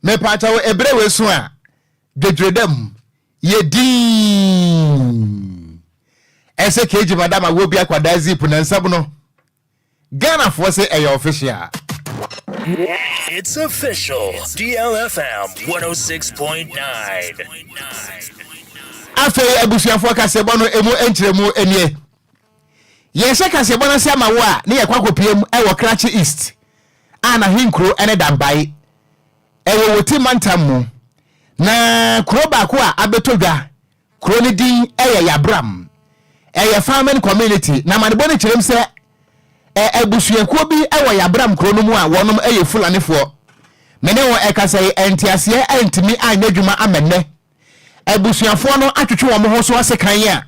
me pacha wo ebre we so a dedredam ye din ese keji madam awobi akwada zip na nsab no Ghana for say official. It's official. DLFM 106.9. Afei abusuafo kasebo no emu enkyeremu enie. Ye se kasebo no se amawo a ne ye kwakopiem e wo Krachi East. Ana hinkro ene dambai. Ewo woti mantam mu. Na kro ba ko a abetodwa. Kro ne din eye Yabram. Eye farming community na manebo ne kyerem se abusuakuo bi ewo Yabram kro no mu a wonom eye Fulanefo. Mene wo ekasai entiase entimi anyadwuma amenne. Abusuafo no atwetwe wo ho so asekan ya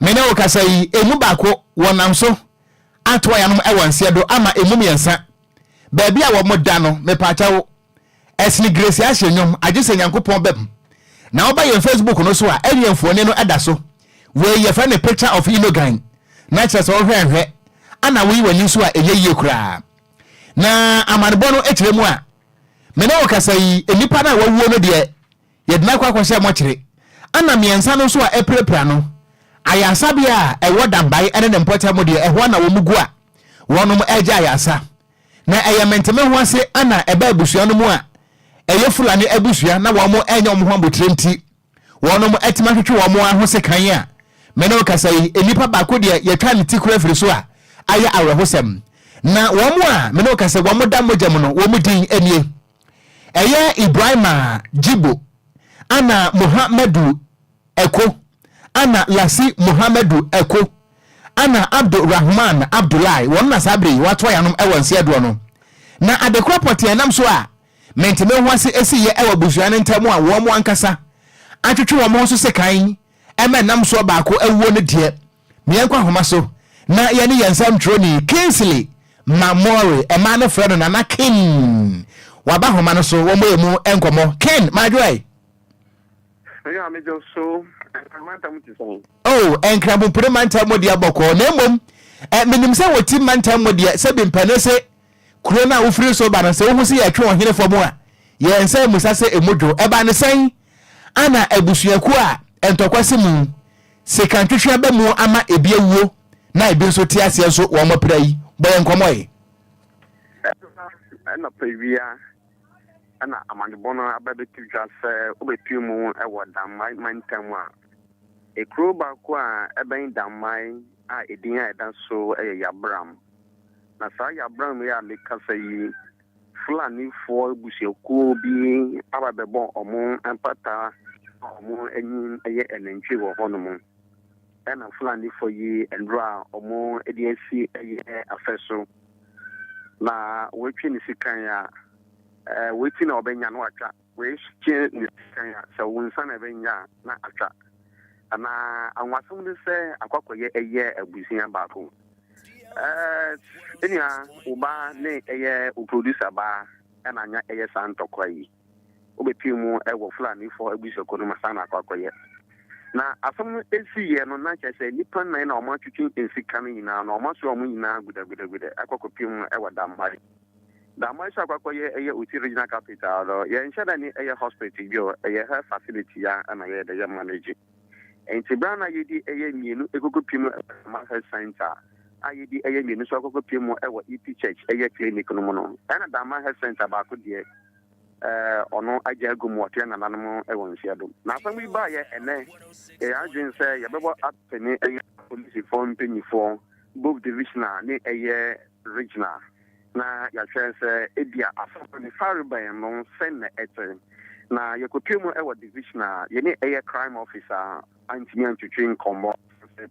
mene wo kasai emu baako wonam so ato ya no ewanse do ama emu miensa baabi a wo moda no mepacha wo esni grace a hyenyom agese nyankopon bem na wo ba ye Facebook no so a enyenfo ne no eda so we ye fa ne picture of Inogan na kire so hwehwe ana wo yiwani so a eyeye kura na amanebo no ekiremu a mene wo kasai enipa na wawuo no de yedna kwa kwase mochire ana miensa no so a eprepra no ayasa bia ewo dambai ene ne mpota mo de ehwo na wo mugu a wonom eje ayasa na eyementeme ho ase ana eba abusua no mu a eye Fulani abusua na wo mo enye mo ho abotrenti wonom etima hwetwe wo mo ho se kan a mene o kasai enipa ba ko de yetwa ne tikura firi so a aya awrehosem na wo mo a mene o kasai wo mo da mogya mo no wo mo din enie eye Ibrahima Jibo ana Muhammadu Eko ana Lasi Muhammadu Eko ana Abdurrahman Abdullahi wonna sabri watwa yanom ewanse edo no na adekro pote nam so a menteme ho ase esiye ewa busua ne ntamu a wo mo ankasa atwetwe wo mo so sekan ema nam so baako ewuo ne de miyankwa homa so na ye ne yensam troni Kingsley Mamori ema ne frɛ no na King waba homa no so wo mo emu enkomo Ken madwai yeah, me just so enkrabu pure manta modi aboko na mom minim se woti manta modi se bimpane se kuro na ufiri so ba na se wo se ya twe ohene fo mu a ye nsa musa se emodwo eba ne sen ana abusuaku a entokwase mu se kan twetwe ba mu ama ebi ewuo na ebi so ti ase so wo mopra yi boye nkomoye na previa ana amanbono ababe tija se obepimu ewo damai mantam a ekro ba ko a eben damai a edin a edan so Yabram na sa Yabram ya mekasa yi Fulani fo busiaku bi ababebo omo empata omo enyin eye enentwe wo honom na Fulani fo yi endra omo ediasi eye afeso na wetwe ni sikan ya weti na obenya no atwa we chie ni kan ya so wonsa na benya na atwa ana anwasum ni se akwakoye eye abusia baako enia uba ne eye producer ba na anya eye santokwai obepimu ewo Fulani for abusia kono masana akwakoye na asam esi ye no na chese nipa nan na omo twetwe ensika no nyina na omo so omo nyina gudagudaguda akwakopimu ewo damari damai sa kwakoye eye uti regional capital do ye nshada ni eye hospital bio eye health facility ya na ye de manage enti brana yedi eye mienu ekokopim health center ayedi eye mienu so ekokopim ewo EP church eye clinic no no na damai health center ba ko de ono ajagu mo te na nanom ewo nsiado na asam iba ye ene adwin se ye bebo atene eye police form penifo both divisional ni eye regional na ya chance edia afa ni fariban no sen na ete na yakopemu ewa divisional ye ni eye crime officer anti-man twin combo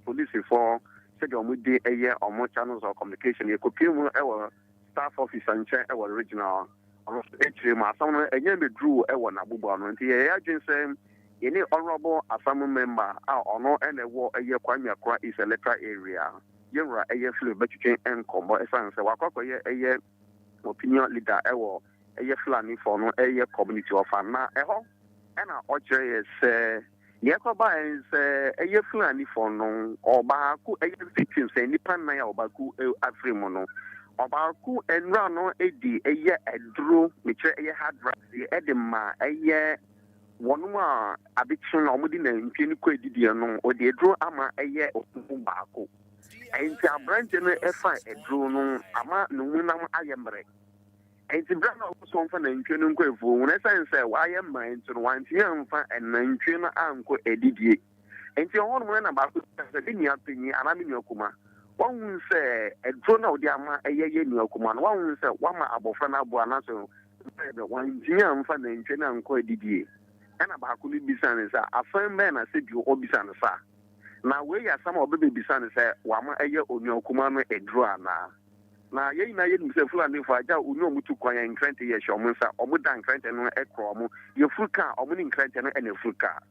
police for said omudi eye omo channels of communication yakopemu ewa staff officer nche ewa regional ono etre ma asam enye medru ewa na bubu ano nti ye agensem ye ni honorable assembly member a ono enewo eye kwanya kwa is electoral area yewra eye flu between enkombo esanse wakwakoye eye opinion leader ewo eye Fulani for no eye community of na eho na oje se yekoba ense eye Fulani for no oba ku eye victims nipa na ya oba ku afrimo no Obaku enra no edi eye edro meche eye hard drive edema eye wonuma abiction omudi na ntwe ni ko edidi no odi edro ama eye otumu baako enti abrante no efa edro no ama no munam ayembre enti brana so mfa na ntwe no nko efu wona sense wa ayemma enti no wanti amfa na ntwe no anko edidie enti hono na baako se ni apenyi anami ni okuma one say a drone out there, a year new command. One say, one abofana buanaso, one year and fan and China and Koi Didier. And about could be son, a firm man, I said you all be son, sir. Now, where are some of baby son, say, Wama a year on your command a draw now. Ye na ye himself and if I don't know to quire in 20 years, or Musa, or Mudan Cranton, a crom, your full car, or winning Cranton and a full car.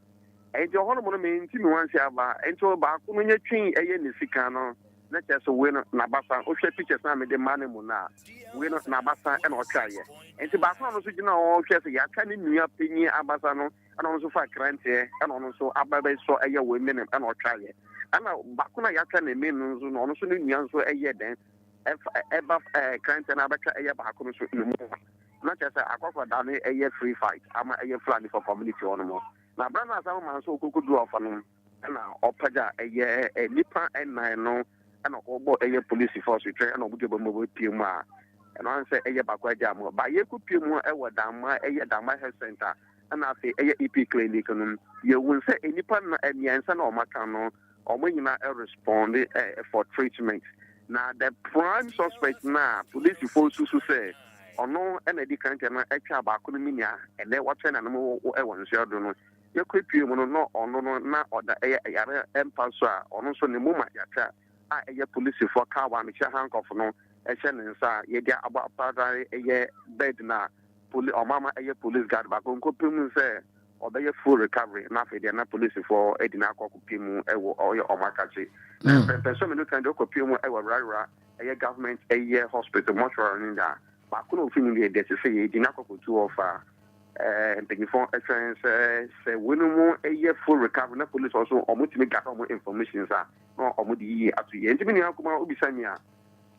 And your hormone means you once have and so about when you change a yen Sicano. Not just a winner, Nabasa, or pictures na the money muna, winner Nabasa and Ocran. And the Basano, you know, all cases, I can in your opinion, Abasano, and also for Grante, and also Ababe saw a year women and Ocran. And now Bakuna Yakan and Minus, and also in Yanso a year then, above Grant and Abaca a year Bakunus in the moon. Not just a aqua down a year free fight, I'm a year flying for community animal. Now, Brana Salman so could draw for them, and now Opaja a year, a nipper and I know. And a police force return and Okogyeabour Puma. And I say a Okogyeabour, but you could Puma a Dama, a Dama Health Center, and I say a EP clinic. You will say any partner and Yansan or Macano, or when you not respond for treatment. Now, the prime suspect now, police force to say, or no, and a decant and a Bakuminia, and they watch an animal or one children. You could Puma no, or no, not or the Empire, or no, so the moment. A police for car one, a handcuff no, a sentence, ye get about a year bed na, police or mamma, a police guard back on Copimu say, or they full recovery, nothing, they're not police for a dinako Copimu or your Omakachi. So many can do Copimu, a government, a year hospital, mortuary in that. But I couldn't finish the say, dinako two of and taking for a chance, say, winning a year full recovery, police also, or multi got more information, sir. No, or would ye at the end of the Ubisania.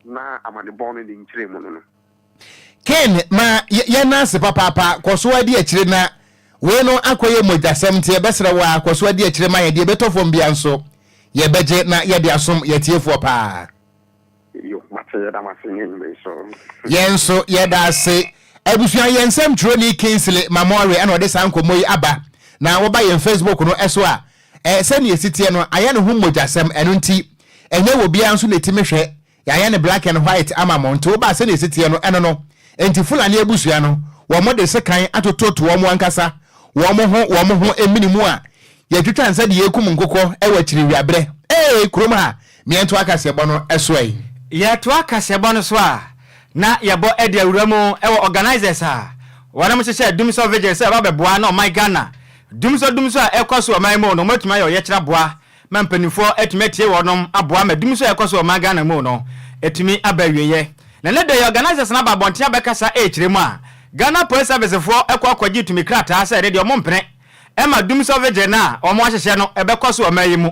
Now I'm at the born in the Chremono. Ken, ma, Yanas, papa, Kosua dear China, we no acquire Moja 70, Bessera, Kosua dear Chima, dear better from Bianso. Ye budget na ye dear some yet here for pa. You must say that I'm singing so. Yenso, ye da say, Ebusia Yensem Trony Kingsley, Mamori, and Odessa Uncle Moy Abba. Now, what by your Facebook no Eswa. Send ye city no ayane hu mogasem eno nti enye wo bia nso letime hwe yayane black and white amamon to ba send ye city no eno no enti fulani ebusua no wo mo de sekan atototo wo mo ankasa wo mo ho eminimu a ye twetwa nsa de yekum nkokɔ ewa kiri wiabre krom ha miento akasebo no eso yi ye to akasebo no so a na yebo ede awuramu ewa organizers a wana mo hye dum so vigils e ba beboa na my Ghana dumso ekoso oman no matuma ye kira boa mampanifo etumetie wonom aboa ma dumso ekoso oman Ghana mu no etumi abawieye na ne de organizers na babonte abekasa ekiremu a Ghana Police Service fo ekwakwagi tumi krata asa de omompene e ma dumso veje na omo ahyehye no ebekoso oman yimu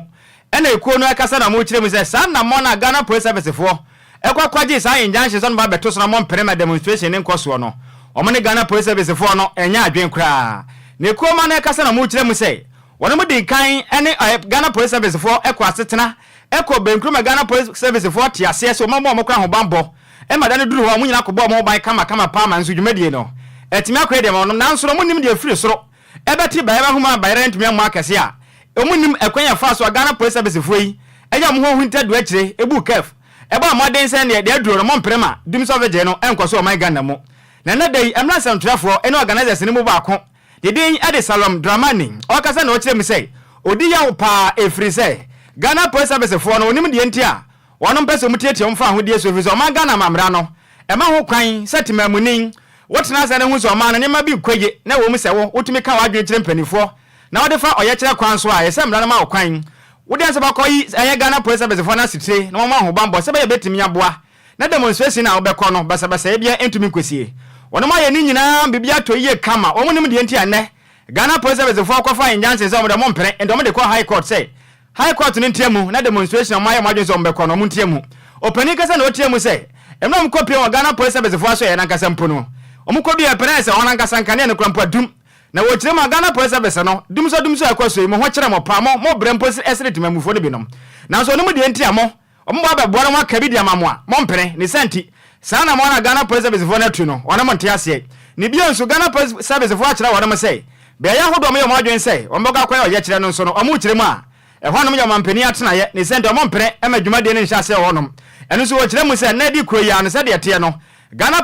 ena ekuo no ekasa na mo kiremu se san na mo na Ghana Police Service fo ekwakwagi sa injunction so no ba beto so na mompene ma demonstration ne nkoso no omo ne Ghana Police Service fo no enya adwen kra ne koma na kasa na mu kiremu se wono mu din kan ene Ghana Police Service for ekwa setena ekọ benkroma Ghana Police Service for tiase so mamo mo kra ho bambo e madane duru ho mu nyina kọbọ mo ban kama pa ma nso dwumadie no etimi akọ de mo no nanso mo nim de afiri soro ebeti ba eba huma ba rent me mo akese a omunim ekwanya fa so Ghana Police Service for yi eja mo ho huntadu akire ebu kef eba moden se ne de aduro mo mprema dim so veje no enkoso o man Ghana mo na na dai emra santrafo ene organizers ni mo ba ko de din ade salom dramani o kasa na o kire mi say odi ya pa efri say Ghana Police Service for no onim de ntia wono mpese mutietie mfa ho de so fi so man Ghana mamra no ema ho kwan setima munin wotena se ne hu so man ne ma bi kwaye na wo mu se wo wotumi ka wadwen kire mpanifo na wo de fa oye kire kwan so a ye se mra na ma kwan wo de se ba koyi eye Ghana Police Service for na sitre na mo ma ho bambo se ba ye betimi aboa na demonstration na obekọ no basa e bia entumi kwesie wono ma ye ni nyina bibia to ye kama wo nim de ntia ne Ghana Police Service for akwafa injunction se mo de mo mpere endo mo de ko high court say high court ni ntiamu na demonstration ma ye madwen so mbekọ no mo ntiamu opani kasa na otiamu say emna mkopi o Ghana police service fo aso ye nankasa mpo no omkobi e penese ona nankasa nkane ne krampo dum na wo kire ma Ghana police service no dum so akwaso yi mo ho kire mo pa mo brempo esre timamufo ne binom na so no mu de ntia mo omo ba boara mo akabi dia mamo a mo mpene ne senti saa na mo na Ghana police service fo na tu no ona mo ntia ase ne bi onso Ghana police service fo akira wona mo sei be ya hodo mo ye mo adwen sei o mboga kwa ye kire no nso no omo kire mu a e ho no mo ye mampeni atena ye ne senti omo mpene e ma dwuma de ne nhyase wonom eno so wo kire mu sei na di kro ya no se de te no Ghana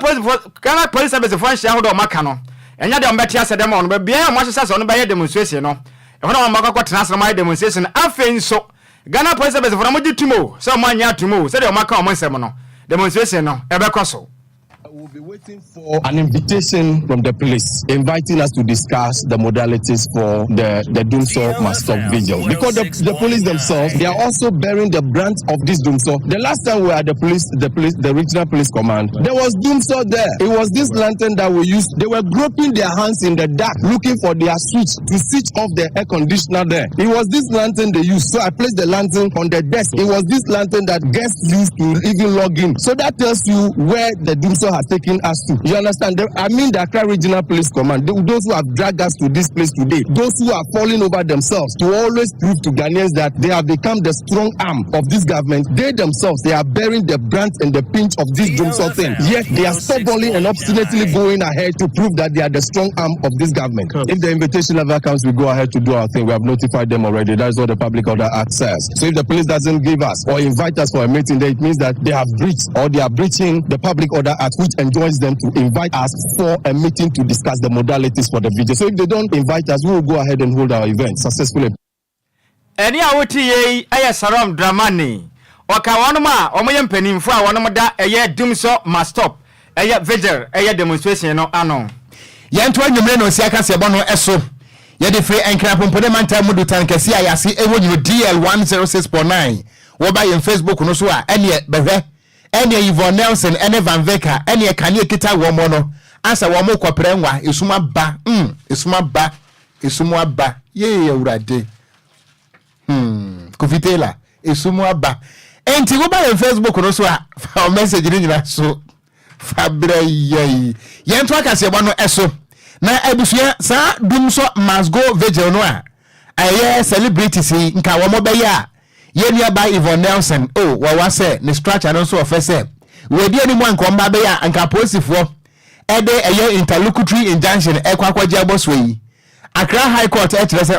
police service fo nhyia hodo maka no enya de ombeti ase dem on be bia mo hyesa so no be ye demonstration no e ho no mo maka tena so my demonstration afen so Ghana police service fo na mo gitumo so mo anya atumo se de o maka o mo nsem no demonstration no e be koso. We'll be waiting for an invitation from the police inviting us to discuss the modalities for the Doomsor must stop vigil. Because the police themselves, they are also bearing the brunt of this Doomsor. The last time we were at the regional police command, there was Doomsor there. It was this lantern that we used. They were groping their hands in the dark, looking for their switch to switch off the air conditioner there. It was this lantern they used. So I placed the lantern on the desk. It was this lantern that guests used to even log in. So that tells you where the Doomsor has taken us to. You understand? I mean the Accra Regional Police Command, those who have dragged us to this place today, those who are falling over themselves to always prove to Ghanaians that they have become the strong arm of this government. They themselves, they are bearing the brunt and the pinch of this Doomsor thing. Yet they are stubbornly and obstinately going ahead to prove that they are the strong arm of this government. If the invitation ever comes, we go ahead to do our thing. We have notified them already. That is what the Public Order Act says. So if the police doesn't give us or invite us for a meeting, then it means that they have breached or they are breaching the Public Order Act, which enjoins them to invite us for a meeting to discuss the modalities for the video. So if they don't invite us, we will go ahead and hold our event successfully. Any awoti ye aya saram dramani oka wonoma omoye mpanimfo a wonom da eye Doomsor must stop eye vigil eye demonstration no ano yanto anwumre no sia kase bo no eso ye de free enkra pompode manta mudu tankasi ayase ewo nyu DL 106.9 wo ba ye Facebook no so a ene behwe ene Yvonne Nelson ene Van Veka ene kane kita wo mo no asa wo mo kopre nwa esuma ba ye awurade kofitela esumu aba enti wo ba ye Facebook no so a fa message ni nyina so fa bra ye yento akase bo no eso na abusua sa Doomsor must go vigil no a aye celebrities nka wo mo be ya ye Nhyiraba Yvonne Nelson wa say ne structure no so ofese we di ani mo nka mba be ya nka posifo ede eye interlocutory injunction Okogyeabour Ocran Accra High Court etrese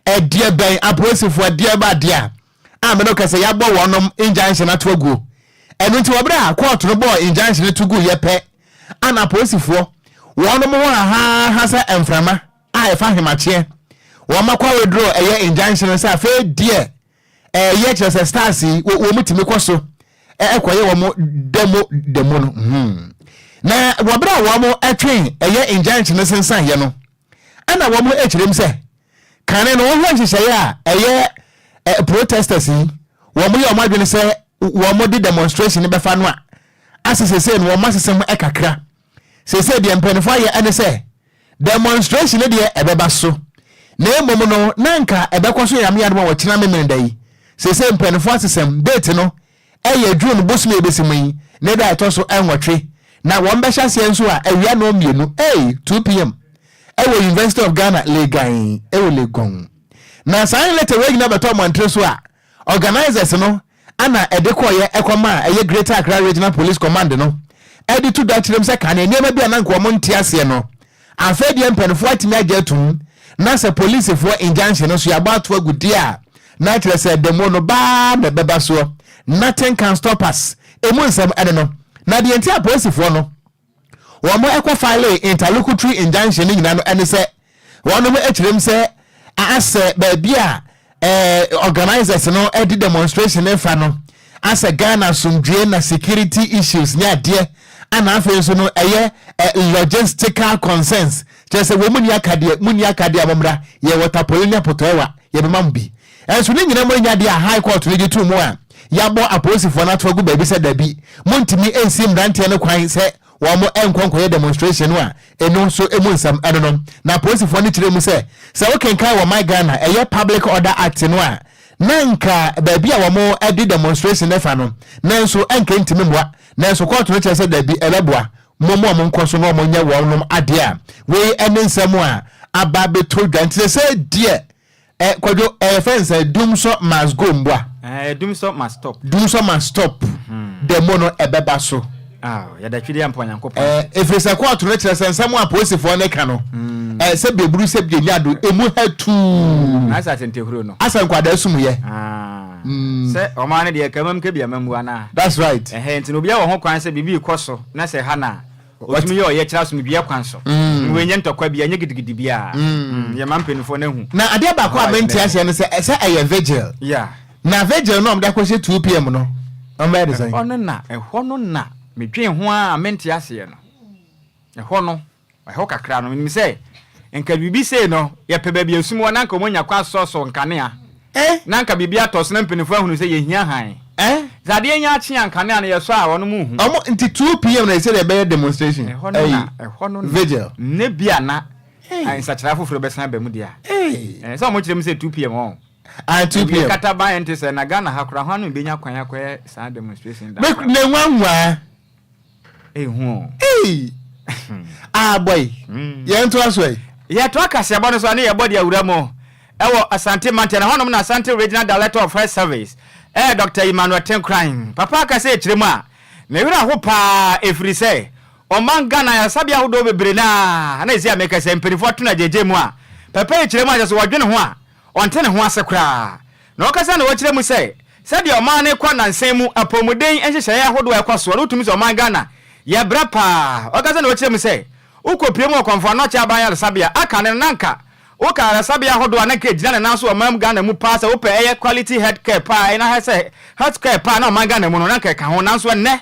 edie ben aposifo edie ba dia ameno kase ya bo wonom injunction atoaguo enu nti wobra court no bo injunction to gu ye pe ana aposifo wonom ho ha sa emframa a efa hemache wo makwa withdraw eye injunction sa fe die ye chese stars wo mutimi koso ekoye wo mo demo no na wobra wo mo atwen eye injunction sensan ye no ana wo mo ekirem se kane no wo hyehyeye a eye protesters wo mo ye o madwene se wo mo di demonstration be fa no a asesese no wo masesem ekakra sese de mpanifo ye ene se demonstration de ebeba so na emom no nanka ebekoso yam yadom wo kina memendai sese mpanifo asesem date no eye June bosum ebesimu ne da etoso enwotwe na wo mbehya se nso a awia no mienu 2 pm ewo University of Ghana Legan ewo Legon na sign letter we gina beto montre so a organizers no ana edekoye ekoma eye Greater Accra Regional Police Command no edi to that them say kan enema bia na nko mo ntiase no afedi empenfo atimi agetum na se police for injunction no so ya ba to agudi a na kire se demo no ba na beba so nothing can stop us emu nsem ene no na de enti police for no wo mo ekwa file interlocutory injunction ni nyina no ene se wono mo ekirem se ase ba bia organizers no edi demonstration efa no ase Ghana sumdue na security issues nya de ana afa so no eye logistical concerns just wo muni akade amomra ye waterpolinia potoewa ye bemambi enso ni nyina mo nya de a high court ni gitu mo a ya bo aposifo na to gu baby se dabi montimi ensim rante ne kwan se wo mo enkonkoye demonstration no a eno so emunsam eno na aposifo ni kire mu se wo kenkan wo my Ghana eye Public Order Act no a nanka baby a womo edi demonstration nefa no nanso enka ntimi mwa nanso court no chese da bi eleboa momo mo nkoso no mo nya wonnom ade a we ensem a aba beto dwantire say die Kwadwo fence Dumso must go mbwa Dumso must stop. Dumso must stop. The mono ebeba so. Ya da twidi ampo nyankopon. Efresa kwa to lecture sensam a police for ne ka no. Se beburu se bi nyado emu hatu. Asa tentehuro no. Asa nkwada sum ye. Se o ma ne de kamam ka bia mamu ana. That's right. Enti no bia wo ho kwan se bibi ikoso na se ha na. Otumi yo ye kira so me bia kwan so. We nye ntokwa bia nye gidigidi bia. Ye mampenifo na hu. Na ade ba kwa menti ase ne se eye vigil. Yeah. Na vigil no mda kwese 2 pm no. Omba de say. Ehọ no na medwen ho a menti ase no. Ehọ no. Ehọ kakra no mi se enka bibi se no ye pe ba bia sumo na nka omonya kwa so nkane a. Na nka bibia to so na mpenifo ahunu se ye hia han. Zade nya achi ankane na yeso a wono mu hu. Omo nti 2 pm na say the demonstration. Ehọ no vigil. Ne bia na ai sachara foforo besan ba mu dia. So mo kire mu say 2 pm on. 2 pm. Kata ba ente se na Ghana hakura ho anu benya kwan akoye sa demonstration da. Ne nwanwa. Hu. Boy. Ye nto aso. Ye to akase abo no so na ye body awura mo. Ewo Asante Mountain honom na Asante Regional Director of Health Service. Dr. Emmanuel Tenkrine. Papa akase echiremu a. Na wira ho pa efiri se. Oman Ghana ya sabia hodo bebre na ezi ameka se mpenifo to na jeje mu a. Papa echiremu a so wadwene ho a. Onte ne ho asekra. Na okasa na wachiremu se. Sadia oman ne kwa nansen mu apomuden enhyehyɛ ya hodo ekwaso no tumi se oman Ghana. Ya brapa. Okasa na wachiremu se. Ukopie mu okonfo no cha ban ya sabia aka ne nanka. Oka sabia hodo anaka gina na so oman Ghana mu pass ope eye quality healthcare pa ina ha se healthcare pa na oman Ghana mu no nanka ka ho nanso ne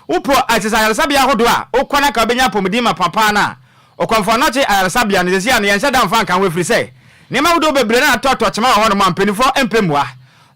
upo atisa sabia hodo a okwana ka benya pomudi ma papa na okonfo no che sabia ne sia ne yensa dan fan kan we free say ne ma hodo bebre na toto chema ho no mampenifo empemua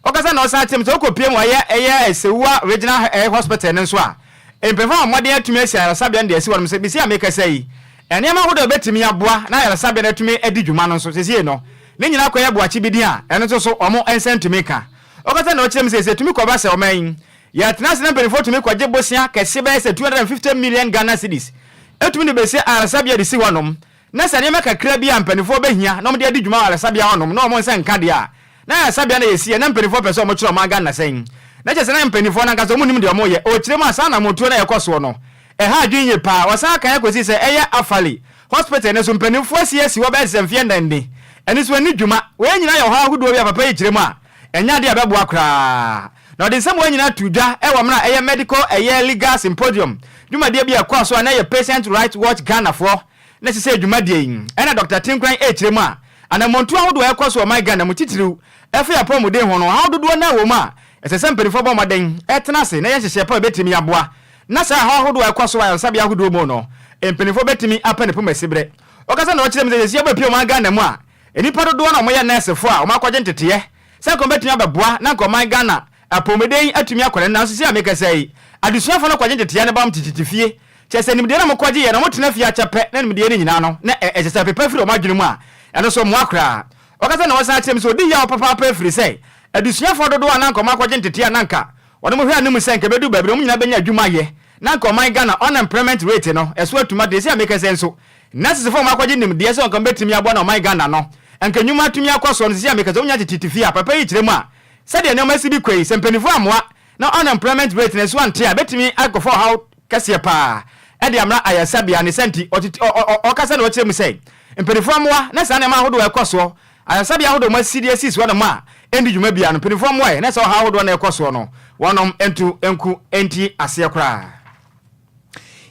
okasa na osa atem so okopie mu eye Esewua Regional Hospital ne nso a empemfa amode atumi asia sabia de asi wonum se bisi ameka sai ene ma hodo betimi aboa na ya sabia na tumi edi dwuma no so sesi no ne nyina koye boachi bidi a ene to so omo ensentumi ka okata na ochirem se tumi ko ba se oman ya tenase na benefo tumi kwaje bosia kese ba se 250 million Ghana cedis etumi ne besi sabia de si wonom na se ne meka kra bi ampanifo behia na mo de edi dwuma ala sabia wonom na omo nsenka de a na ya sabia na yesi na mpanifo pese omo chiro ma Ghana sen na che se na mpanifo na nkaso omunim de omo ye ochirem asa na motuo na yekoso no ha dwinye pa wasa kan yakosi se eya afali hospital ne so mpanimfo asiesi wo be semfie ndande eni so ani dwuma we nyina ye ho ahodo bi papa yikiremu a enya de abebo akra na odi nsem we nyina tudwa ewo mra eya medical eya legal symposium dwuma de bi akwa so na ye patient right watch Ghana for na se dwuma de yin ena Dr. Tinkran ekiremu a ana montu ahodo ekwa so my Ghana mu titiriu efe ya promo de ho no ahodo na wo ma esese mpanimfo bo maden etena se na ye hyehye pa betimi aboa na sa ha hodo ekwaso wa sabia hodo mo no empenifo betimi apane po masibre okasa na ochirem ze yesia ba pio ma Ghana mu a enipa dodo na mo ye nurse fo a o makwaje ntete se ko betimi abeboa na ko man Ghana apomeden atumi akwale na so si ameka sei adusuafo no kwaje ntete ne bam tititifie chese nimde na mo kwaje ye na mo tena fia chape na nimde ne nyina no na ejesa pepa firi o madwene mu a eno so mo akra okasa na wasa achirem so di ya papa pa firi sei adusuafo dodo na ko makwaje ntete ananka wono mo hwe anim senke bedu babire mo nyina benya adwuma ye na ko man Ghana unemployment rate no eso atuma de sia make sense so na sese form akwaje nim de ese on betimi abo na man Ghana no enka nyuma atumi akwaso no sia make sense onya titifia papa yi kiremu a se de ne ma sibi kwei sempanifo amoa na unemployment rate na eso ante a betimi akofo how kase pa e de amra ayasabia ne senti okasa na okiremu sei empanifo amoa na sa na ma hodo ekoso ayasabia hodo ma CDC so na ma endi dwuma bia no empanifo amoa na sa ha hodo na ekoso no wonom enku enti ase kra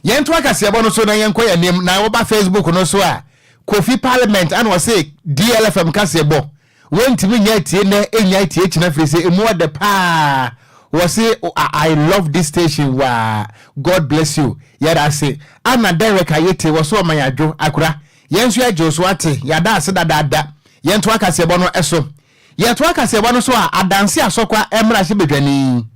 yentu akasiabo no so na yenko yanim na wo ba Facebook no so a Kofi Parliament an wose DLFM kasiabo wentimi nya tie na enya tie china frese emu ode pa wose I love this station wa God bless you yada say ana Derek ayete wose o mayadwo akura yensu ajo so ate yada ase dada yentu akasiabo no eso yentu akasiabo no so a adanse asokwa emra hye bedwani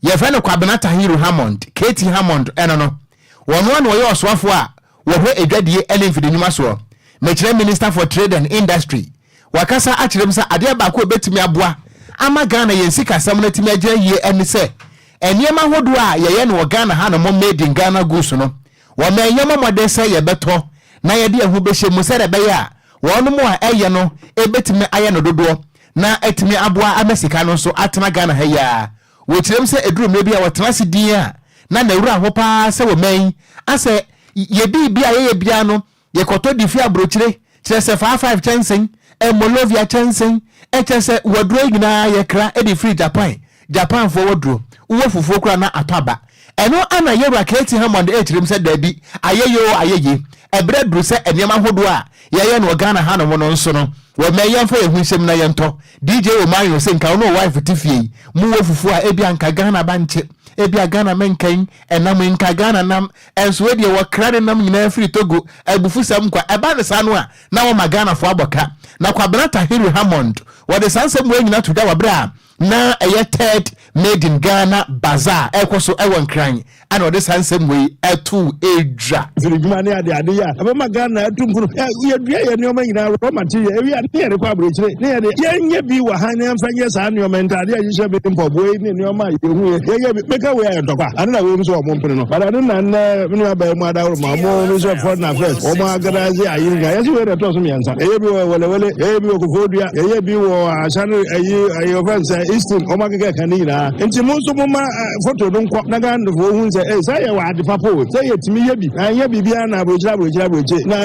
ye friend Kwabena Hero Hammond Katie Hammond eno no one wo ye oswafo a wo hwe edwadie ene mfidi nyuma so Minister for Trade and Industry wakasa achirem sa ade ba ko betimi aboa ama Ghana yensi kasam na timi agye ye ene se enema hodo a ye no Ghana ha no mo made in Ghana goose no wo ma enyama mode se ye beto na ye de ehu behye mu se rebe ya wono mo a eye no ebetimi aye no dodo na etimi aboa amesika no so atema Ghana ha ya wo kirem se eduru me bia wo tenase din a na na wura ho pa se wo man ase ye bia ye bia no ye koto di fi abrochire kire se 55 chansen Molovia chansen chese wadro nyina ye kra e di free Japan for wadro wo fufuo kra na ataba eno ana yewra curating Hammond kirem se dabi ayeye ebre dru se eniema hodo a ye no Ghana ha no no nso no wo meyen fa yehu nsem na yento DJ Omayo se nka no wife tifie mu wo fufuo a ebi anka Ghana banche ebia Ghana menkan enam nka Ghana nam enso we de wo kra nam nyina free Togo abufu sam kwa eba ne sanu a na wo ma Ghana fo aboka na Kwabena Tahiru Hammond wo de sansem we nyina to da wabra na eye third made in Ghana bazaar ekoso ewon kran ana wo de sansem we etu edra firiguma ne ade ya abema Ghana etu nkuru ye dua ye ne o ma nyina raw material ewi ade ye rekwa abrochire ne ye nye bi wa han ne mfanye sa ne o mentade ye hye be mpoboi ne o ma ye hu ye meka we ya ntokwa ana na we so o mo mpene no bada ne na ne aba mu ada ma mo no so for na first o ma agadazi ayi ga ye we re to so mi ansa ye bi wele ye bi okofodua ye bi wo asane ayi offense Eastern o ma keke kan ni na nti mo so mo ma photo no nko na ga ndo hu nse say ye wa ade papo say ye timi ye bi anya bibia na abrochira na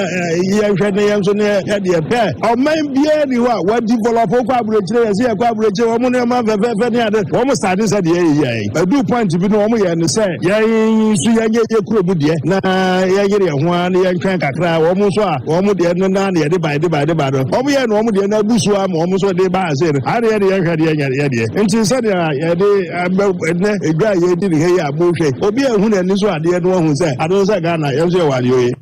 ye hwe ne ye so ne ye de pe o man bia ni wa develop ko abrochira ye say ko abrochira o mo ne ma fe ne ade o mo start say de ye adu point bi no o mo ye ne say ye su ye kuro bu de na ye yere ho an ye twan kakra o mo so a o mo de na ye de ba do o mo ye no o mo de na busu a mo so de ba say are ye hwe de ye de nti say ye de ne egwa ye di he ya bo hwe obi ehun na ni so ade no hu say ado say Ghana ye so wale oye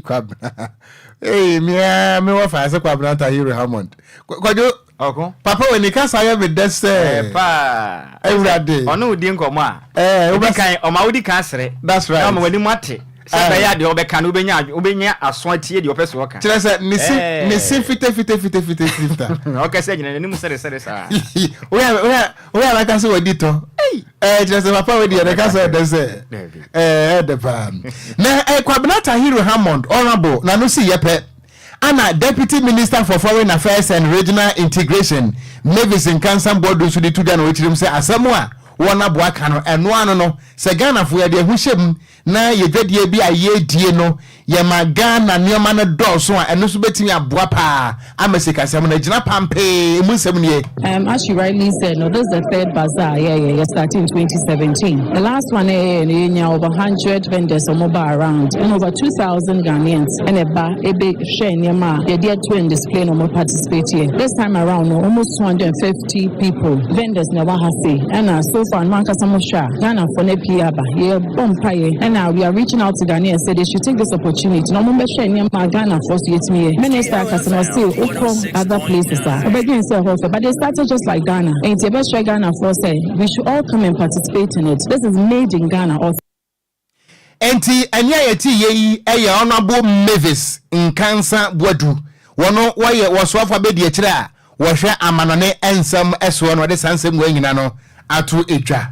Kwabena me wa fa se Kwabena Tahiru Hammond Kwadwo Oko papa when you can say me dese pa everyday ono udi nkomo a obi kan o ma udi kan sere that's right na mo wani mate se ba ya de obeka na obenya aso atie de opeso oka kire se nisi fite okay se nyina nimu sere sa we ala ka se wadito kire se papa we de ka se dese de pa na Kwabena Tahiru Hammond honorable na no si yepe Anna Deputy Minister for Foreign Affairs and Regional Integration Mavis Nkansam Bodu so de tuja no wechirim se asamua wona boaka no eno ano no se Ghana fo ye de hushem na ye dwadie bi aye die no ye ma Ghana nioma no doso a eno so betimi aboa pa amesika sem na gina pampe mu sem ne as you rightly said, no, this is the third bazaar. Yeah, starting in 2017. The last one, over 100 vendors or mobile around, and over 2,000 Ghanaians, and a big share in Yama. They did to display no more participate here. This time around, no, almost 250 people, vendors never have say. And so far, Manka Samusha, Ghana for Nepiaba, yeah, Bompaye, and we are reaching out to Ghanaians and say they should take this opportunity. No more share in Yama, Ghana for me. Minister Kasama still from other places. But they started just like Ghana. And it's the best Ghana for say we should all come and participate in it. This is made in Ghana. Enti anya yeti yi honorable Mavis Nkansa Bodu wono waye wosoafa be de kire a wo hwe amanone ensam eso no de sansem we nyina no atu edwa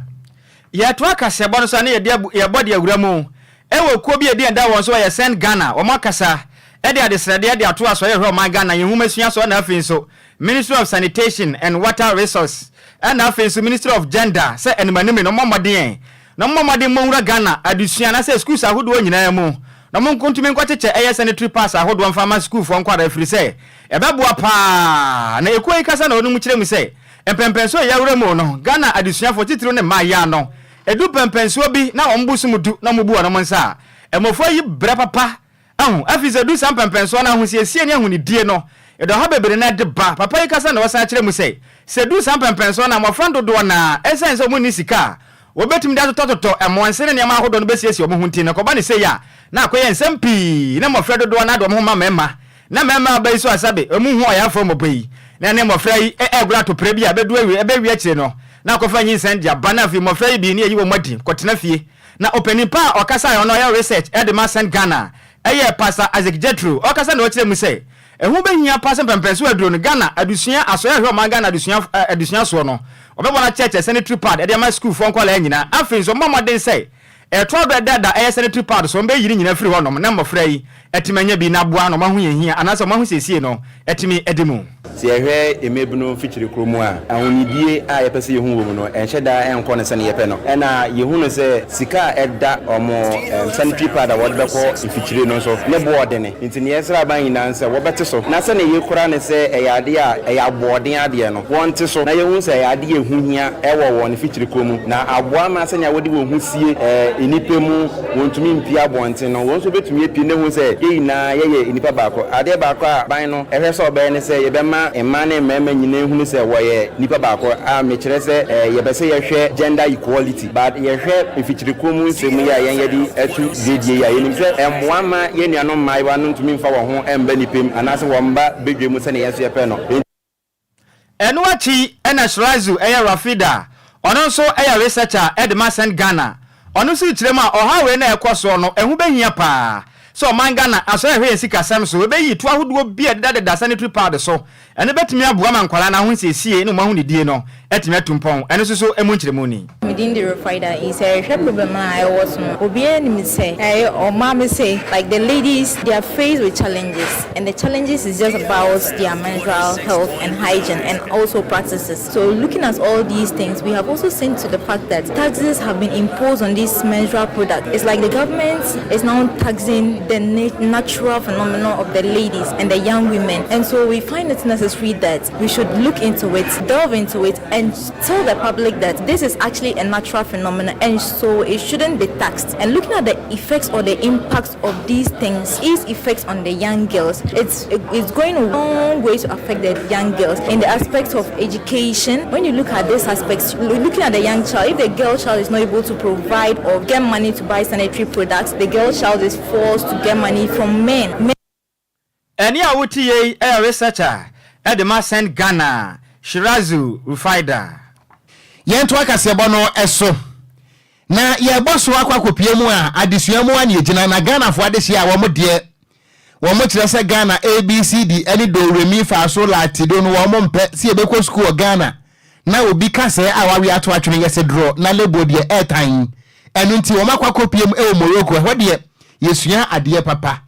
ya to akase bo no so na ye body awuramu ewo kuo bi edi enda won so ye send Ghana o makasa ede adesrede ede ato aso ye hwe man Ghana ye humasua so na afin so Ministry of Sanitation and Water Resources and afin Ministry of Gender say enmanime no momodin no momodin monwura Ghana adusua na say schools ahodo nyina mu no monkontumi nkwacheche eye sanitary pass ahodo mfama school for nkwara free say ebeboa pa na ekoi kasa na onu mu kire mu say empempenso yawura mu no Ghana adusua for titiro ne maya no edu pempenso bi na ombusu mudu na mubu no monsa emofo yi bre papa afize du sam pempenso na ahusiesie ne ahuni die no edo ha bebere na de ba papa yi kasa na wasa kire mu say se du sam pempenso na mofrando do na essence mu ni sika obetim da tototo emonsene ne ma ahodo no besiesie omo hunti ne ko ba ne say ya na akoye nsempi na mofrado do na do mo ma mema na mema ba iso asabe emu hu oya from obai na ne mofra yi egura to pre bia bedu awi ebewi akire no na akofa nyi send ya bana fi mofra yi bi ne yi wo madi kotena fie na opening pa okasa ya no ya research e de ma send Ghana eye pastor Isaac Jetro okasa na o kire mu say Ehu be hia pass pempenso aduro no Ghana adusua asoya hwe man Ghana adusua so no. Obebo na church sanitary pad e dey my school fon kwala nyina. Afin so momoden say e to be dada e sanitary pad so mbe yiri nyina free honom na mmofra yi etimanya bi na boa no mahu yehia anasa mahu sesie no etimi edemu. Si ehwe emebunu fichiri kromu a ahonidie a yepese yehu wo no enhyeda enko ne sene yepe no ena yehu no se sika eda omo sanitary pad a wodbeko fichiri no so ne boode ne ntini yesra ban yina nse wobete so na se ne yekura ne se eyade a eyaboden ade no wonte so na yehu se eyade ehu hia ewo ne fichiri kromu na aboa ma se nya wodi wo hu sie enipemu wontumi mpia bonte no won so betumi epi ne hu se yina yeye enipa baako ade baako a ban no ehwe so obe ne se yebema emane meme nyine hunu se woye nipa baako a mekire se yebese yehwe gender equality but yehwe efichiri komu nsemu ya yedi etu dedie ya yenim se emwama yenuano maiwa no ntumi mfa wo ho emba nipem anase wo mba bedwemu se ne yeso yepe no enu achi ena shrazu eya rafida ono so eya researcher edma send Ghana ono so kirema oha we na ekoso no ehu behia pa so man Ghana aso ehwe sika sam so be yi to ahodo bi edada sanitary pad so ene betimi aboa man kwala na ho sesie no mahu ne die no etimi atumpon ene so emu nkiremoni within the refiner is a problem I was no obi any say or mama say like the ladies they are faced with challenges and the challenges is just about their menstrual health and hygiene and also practices. So looking at all these things, we have also seen to the fact that taxes have been imposed on this menstrual product. It's like the government is now taxing the natural phenomenon of the ladies and the young women, and so we find it necessary that we should look into it, delve into it, and tell the public that this is actually a natural phenomenon, and so it shouldn't be taxed. And looking at the effects or the impacts of these things, its effects on the young girls, it's going a long way to affect the young girls in the aspects of education. When you look at these aspects, looking at the young child, if the girl child is not able to provide or get money to buy sanitary products, the girl child is forced to get money from men. Eni awuti ye a researcher edema send Ghana Shirazu Rufaida yento akasebo no eso na ye boso akwakopie mu a adesua mu ane gina na Ghana fo adehia wo mo de wo mo kire se Ghana ABCD eni do remi fa so lati do no wo mo mpe si ebekọ school Ghana na obi kase a wawe ato atwene yese draw na lebo de airtime enu nti wo makwakopie mu e Morocco ho de yesua ade papa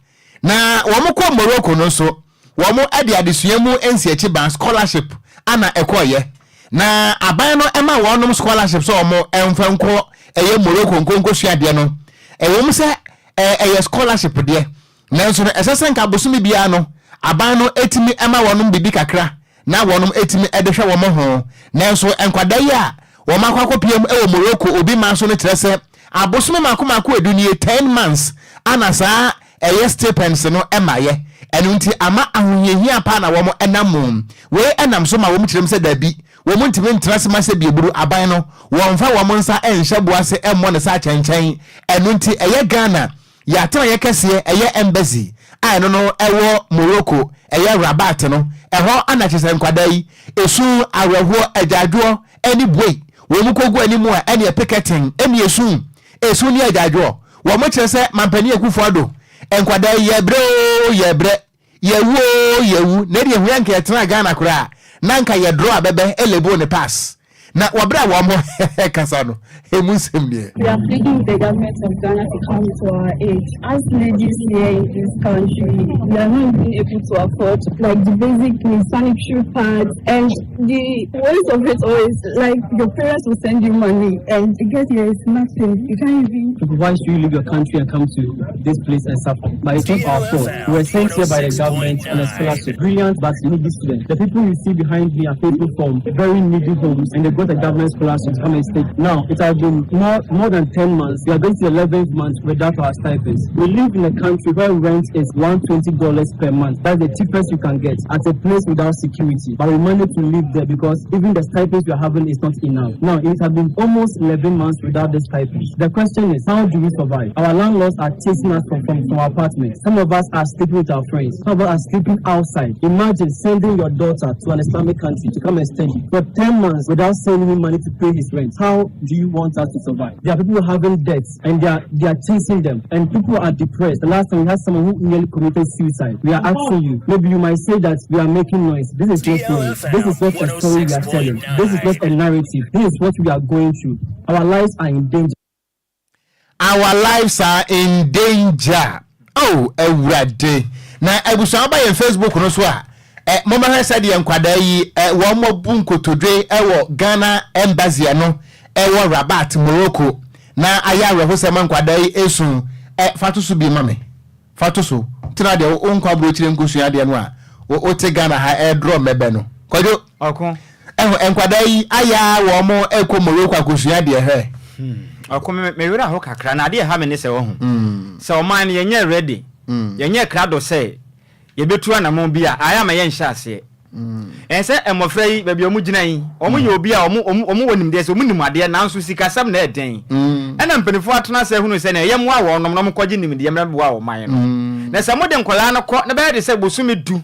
na wo mo ko Morocco no so wo mo ade adesua mu ensi echi ban scholarship ana ekoye na aban no ema wonom scholarship so omo emfanko eye Morocco nkonko suade no wo mo se eye scholarship de nanso esesen ka bosumi bia no aban no etimi ema wonom bibi kakra na wonom etimi edehwe wo mo ho nanso enkwadai a wo makwakopiem e wo Morocco obi man so no kirese abosumi makomako edunie 10 months ana saa eye stipends no emaye enu nti ama ahoyehia pa na wo mo enam we enam so ma wo mkirem se dabi wo mo ntimi ntrase ma se bieburu aban no wo mfa wo mo nsa enhye boase emmo ne sa chenchen enu nti eye Ghana ya tan ye kese eye embassy ai no ewo Morocco eye Rabat no eho anachise nkwadai esu aweho ajadwo eni boy wo mu kogu ani mu a eni picketing eni esu ni ajadwo wo mo kire mampani ekufuado enkwadai yebre yewu na de ehua nka etena Ghana kura na nka ye draw abebe elebo ne pass na wabra wo mo kasa no emusem ne. We are pleading the government of Ghana to come to our aid. As ladies here in this country, we are not even able to afford like the basic needs, sanitary pads, and the waste of it all is like your parents will send you money and to get here is nothing. You can't even. Why should you leave your country and come to this place and suffer? But it's not our fault. We were sent here by the government on a scholarship. Brilliant but needy students. The people you see behind me are people from very needy homes and they got a government scholarship to come and stay. Now, it has been more than 10 months. We are going to the 11th month without our stipends. We live in a country where rent is $120 per month. That's the cheapest you can get at a place without security. But we managed to live there because even the stipends we are having is not enough. Now, it has been almost 11 months without the stipends. The question is, how do we survive? Our landlords are chasing us from our apartments. Some of us are sleeping with our friends. Some of us are sleeping outside. Imagine sending your daughter to an Islamic country to come and study for 10 months without sending him money to pay his rent. How do you want us to survive? There are people having debts and they are chasing them, and people are depressed. The last time we had someone who nearly committed suicide. We are asking you, maybe you might say that we are making noise. This is not noise. This is not a story we are telling. This is not a narrative. This is what we are going through. Our lives are in danger. Our lives are in danger. Oh, Ewurade. Na ebusa ba ye Facebook no so a mama ha said ye nkwada yi wo mo bunkotodwe ewo Ghana embassy no ewo Rabat Morocco na aya reho se man nkwada yi esun fatusu bi mame fatusu tira de o nkwa bro chire nkosu ade no a o te Ghana ha draw mebe no Kwadwo okon nkwada yi aya wo mo ekọ Morocco akosu ade he okon me wira ho kakra na ade ha me ne se wo ho se o man ye nya ready yenye krado say ye betu anamon bia aya ma ye nhya ase ense emofra yi baabi omu gina yi omu ye obi a omu wonim de se omu nim ade na nso sikasam na eden ena mpenifo atena se hunu se na ye moa wo nom koje nim de yemra boa wo man no na se mo de nkola no ko na be de se bosumi du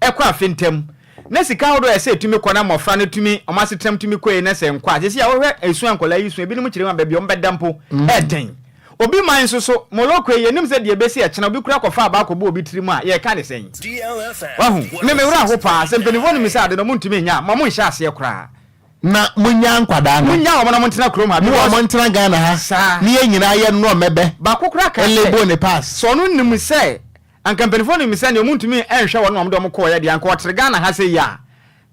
ekọ afentem na sika hodo ese tumi kọ na mofra no tumi omasetem tumi kọ na se nkwa je se ya wo hwe esu ankola yi su ebi nim kire ma baabi ombedampo eden obi man so moloko ye nim se de besi e chena obi kura kofa ba ko bo obi tirimu a ye ka ne sen DLFM wahu me wura ho pa se mpenivo nim se ade no muntumi nya ma mo nhya ase kura na munya nkwada no munya wo na mo ntena kuro ma bi wo mo ntena Ghana ha ni ye nyina ye no mebe ba kokura ka elebo ne pass so no nim se anka mpenivo nim se ne muntumi enhwe wo no mo ko ye de anka otre Ghana ha se ya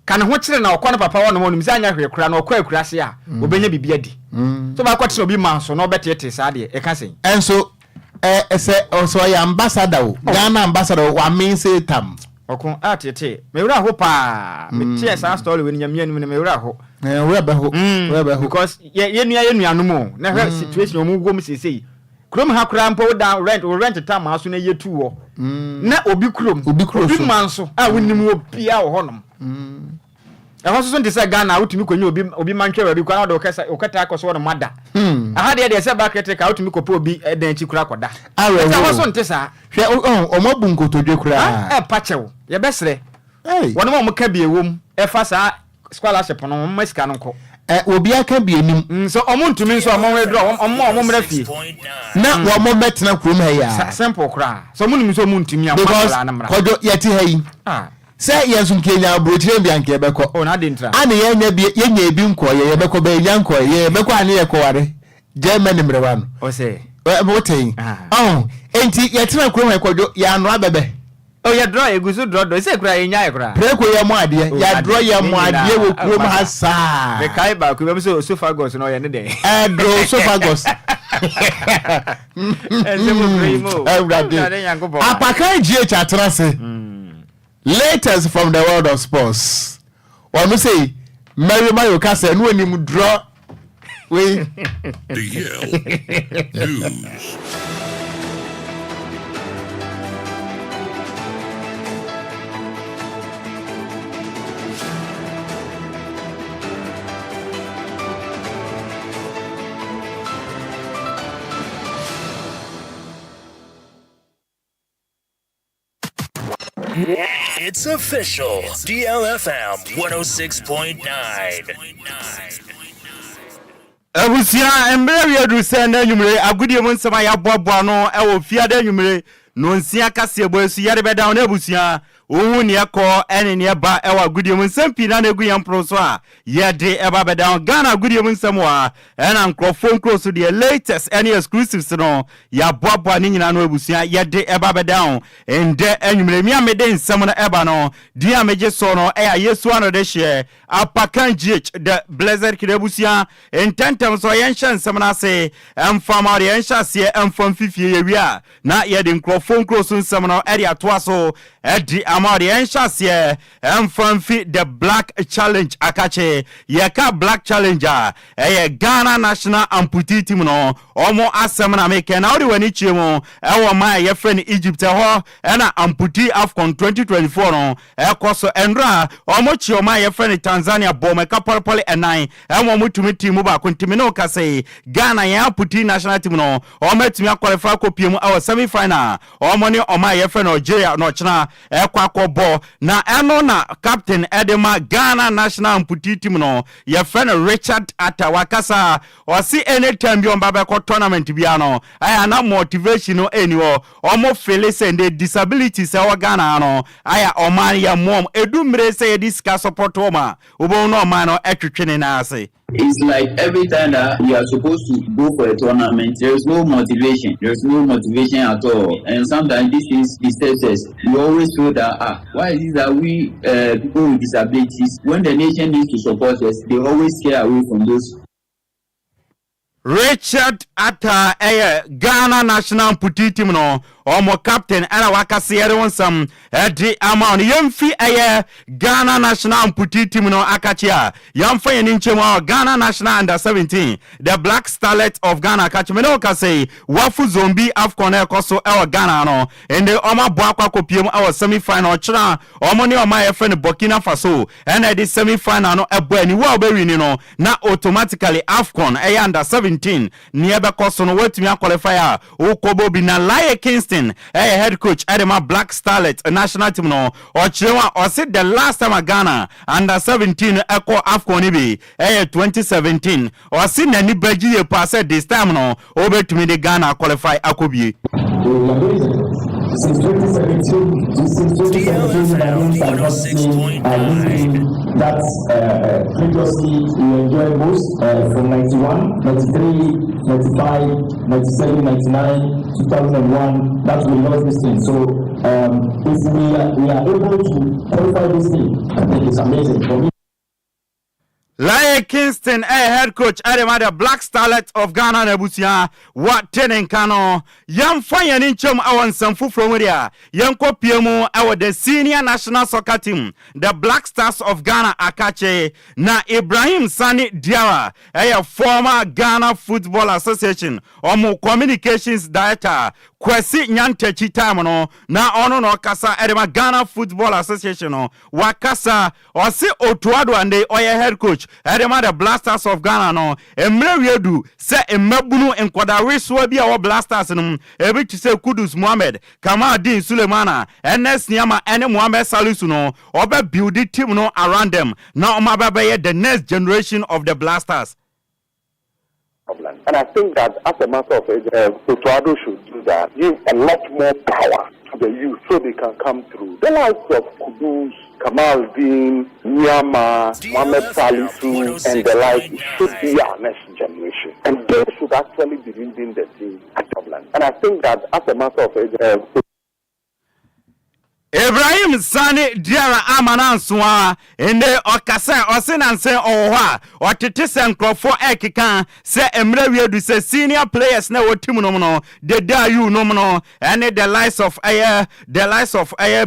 kan ho kire na okọ no papa wo no nim se anya hwe kura na okọ akura se a obenya bibia di so ba kwatire obi man so no betete sa de e ka sen enso ese also ya ambassador Ghana ambassador wa mean say tam okon atete me wura ho pa me tie sa story we nyamia nim me wura ho we be ho because ye nua no mo na hwe situation omu go mu sesei krom ha kura mpo down rent time aso na ye tu wo na obi man so a wonim obi a wo honom I so dey say Ghana utimi konye obi mantwe wa bi kwa na okata akoso no mada aha de say back critic utimi kopo obi dan chi kura koda I so ntesa hwe omobu nkotodwe kura pachew ye besre wono mo ka bi ewom e fa sa scholarship no mo sika no ko obi aka bi enim so omontumi nso omo we draw omo mra fie na wo mo metena kurom ha ya simple kura so omontumi nso omontumi amara na mra Kwadwo yeti ha yi say yensu Kenya brochire bianke beko o na de ntra ana yenya ebi nko ye beko be nya nko ye beko ana ye koware Germany mrewa no o say botin enti yetena kurom ha Kwadwo ya no abebe o ya draw egusu draw say kura yenya ye kura preko ye mo ade ya draw ye mo ade wo kurom ha sa be kai ba ku be so esophagus no ye ne de draw esophagus apaka GH atrase latest from the world of sports. One say Mary Mayo Kase no anim draw we DL News. It's official. DLFM 106.9. Abusia embre wi se na nwumre agudie mu nsema ya bobo no e wo fiade nwumre no nsia kase ebo esu yare be down na abusia ohu ne ekọ ene ne ba e wa agudie mu nsem pi na egu yam pro so a ye de e ba be down Ghana agudie mu nsem wa ena nkrofo close to the latest any exclusives no ya bobo ni nyina no abusia ye de e ba be down ende enwumre mi amede nsem no e ba no di ameje so no e ya yesu ano de share apakan GH the blazer kirebusia intentem so yen nsem na se emfama de yen hyase emfam fifie ye wi a na ye de nkrofo close nsem no e de atoa so e di amade yen hyase emfam fi the black challenge akache ye ka black challenger ye Ghana national amputee team no omo asem na make na odi wani chiemo e wo ma ye friend Egypt ho e na amputee AFCON 2024 no e koso enra omo chi o ma ye friend Tanzania bom ka porpole enan e mo mutumi team ba kontimi no ka say Ghana ye amputee national team no omo timi qualify ko piem our semi final omo ni o ma ye friend Nigeria no chena e kwa akobo na eno na captain edema Ghana national amputee team no ye friend Richard Atawakasa o si anytime bi on ba ko tournament bia no aya na motivation no eniwo omo feel say the disabilities e o Ghana no aya o man ya mom edumre say discuss support oma obo no man no etwetwene na ase. It's like every time that you are supposed to go for a tournament, there is no motivation. There is no motivation at all. And sometimes this is disturbs. You always feel that, why is it that we people with disabilities, when the nation needs to support us, they always scare away from those. Richard Atta Ghana national amputee team no omo captain ana wakase yere wonsam edi amount yemfi Ghana national amputee team no akachia yamfa yen nchemu Ghana national under 17 the Black Starlet of Ghana akachime no kase wafu zombie afcon ekoso Ghana no ende omo bo akwa our semi final chira omo ne omo yefe Burkina Faso and the semi final no ebo ani wa obewini no na automatically afcon under 17 niebe koso no wetumi qualifier ukobo bi na Laye Kingston head coach Edema Black Starlet national team no ochirewa o said the last time Ghana under 17 echo afcon bi 2017 o si nani baji ye pass this time no obetumi de Ghana qualify akobie. Since 2017, Ghanaians are not seeing that previously we enjoyed most from 91, 93, 95, 97, 99, 2001, that we lost this thing. So if we are able to qualify this thing, I think it's amazing for me. Laye Kingston head coach Ademada Black Starlet of Ghana Nebusia what tenen kano yam fire ninchom awan samfu from area yanko piemu awa the senior national soccer team the Black Stars of Ghana akache na Ibrahim Sani Diara former Ghana Football Association omo communications director Kwesi Nyantechi time no na ono no kasa Edema Ghana Football Association no wakasa osi Otuado ande oye head coach Edema the Blasters of Ghana no emre wiedu se emabunu enkwadawe so bia wo Blasters no ebi ti se Kudus Mohammed Kamadin Sulemana NS Niama ene Mohammed Salisu no oba build the team no around them na omababa the next generation of the Blasters. And I think that as a matter of Otuado should do that, give a lot more power to the youth so they can come through. The likes of Kudus, Kamaldeen, Nyama, Mohammed Salisu, and the like should be our next generation. And they should actually be leading the team at Dublin. And I think that as a matter of Ibrahim Sani Diara Amananswa ende okasa osinanse ohwa otete nkrofo ekeka se emre wiedu se senior players na wotimu no no the dayu no no and the likes of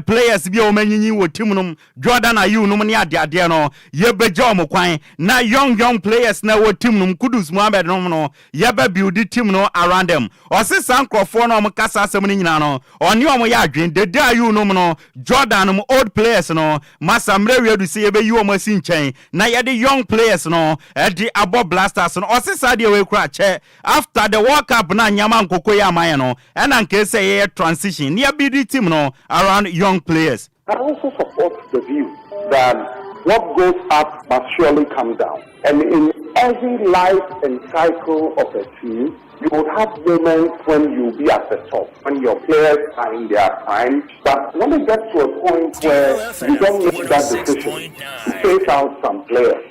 players bi o manyinyi wotimu no Jordan ayu no ne ade no yebeja omkwan na young players na wotimu no Kudus Mohammed no no yebe build team no around them osisa nkrofo no omkasa asem ni nyina no oni omo ya adwen the dayu no no Jordan old players no masamre wiedu se yebe yi omo si nchen na ye the young players no the abo Blasters no osisa de we kura che after the World Cup na nyama nkoko ya amaye no ena nke se ye transition near BD team no around young players. I also support the view that what goes up must surely come down, and in every life and cycle of a team you will have moments when you'll be at the top, when your players are in their prime. But when it gets to a point where you don't make that decision to take out some players.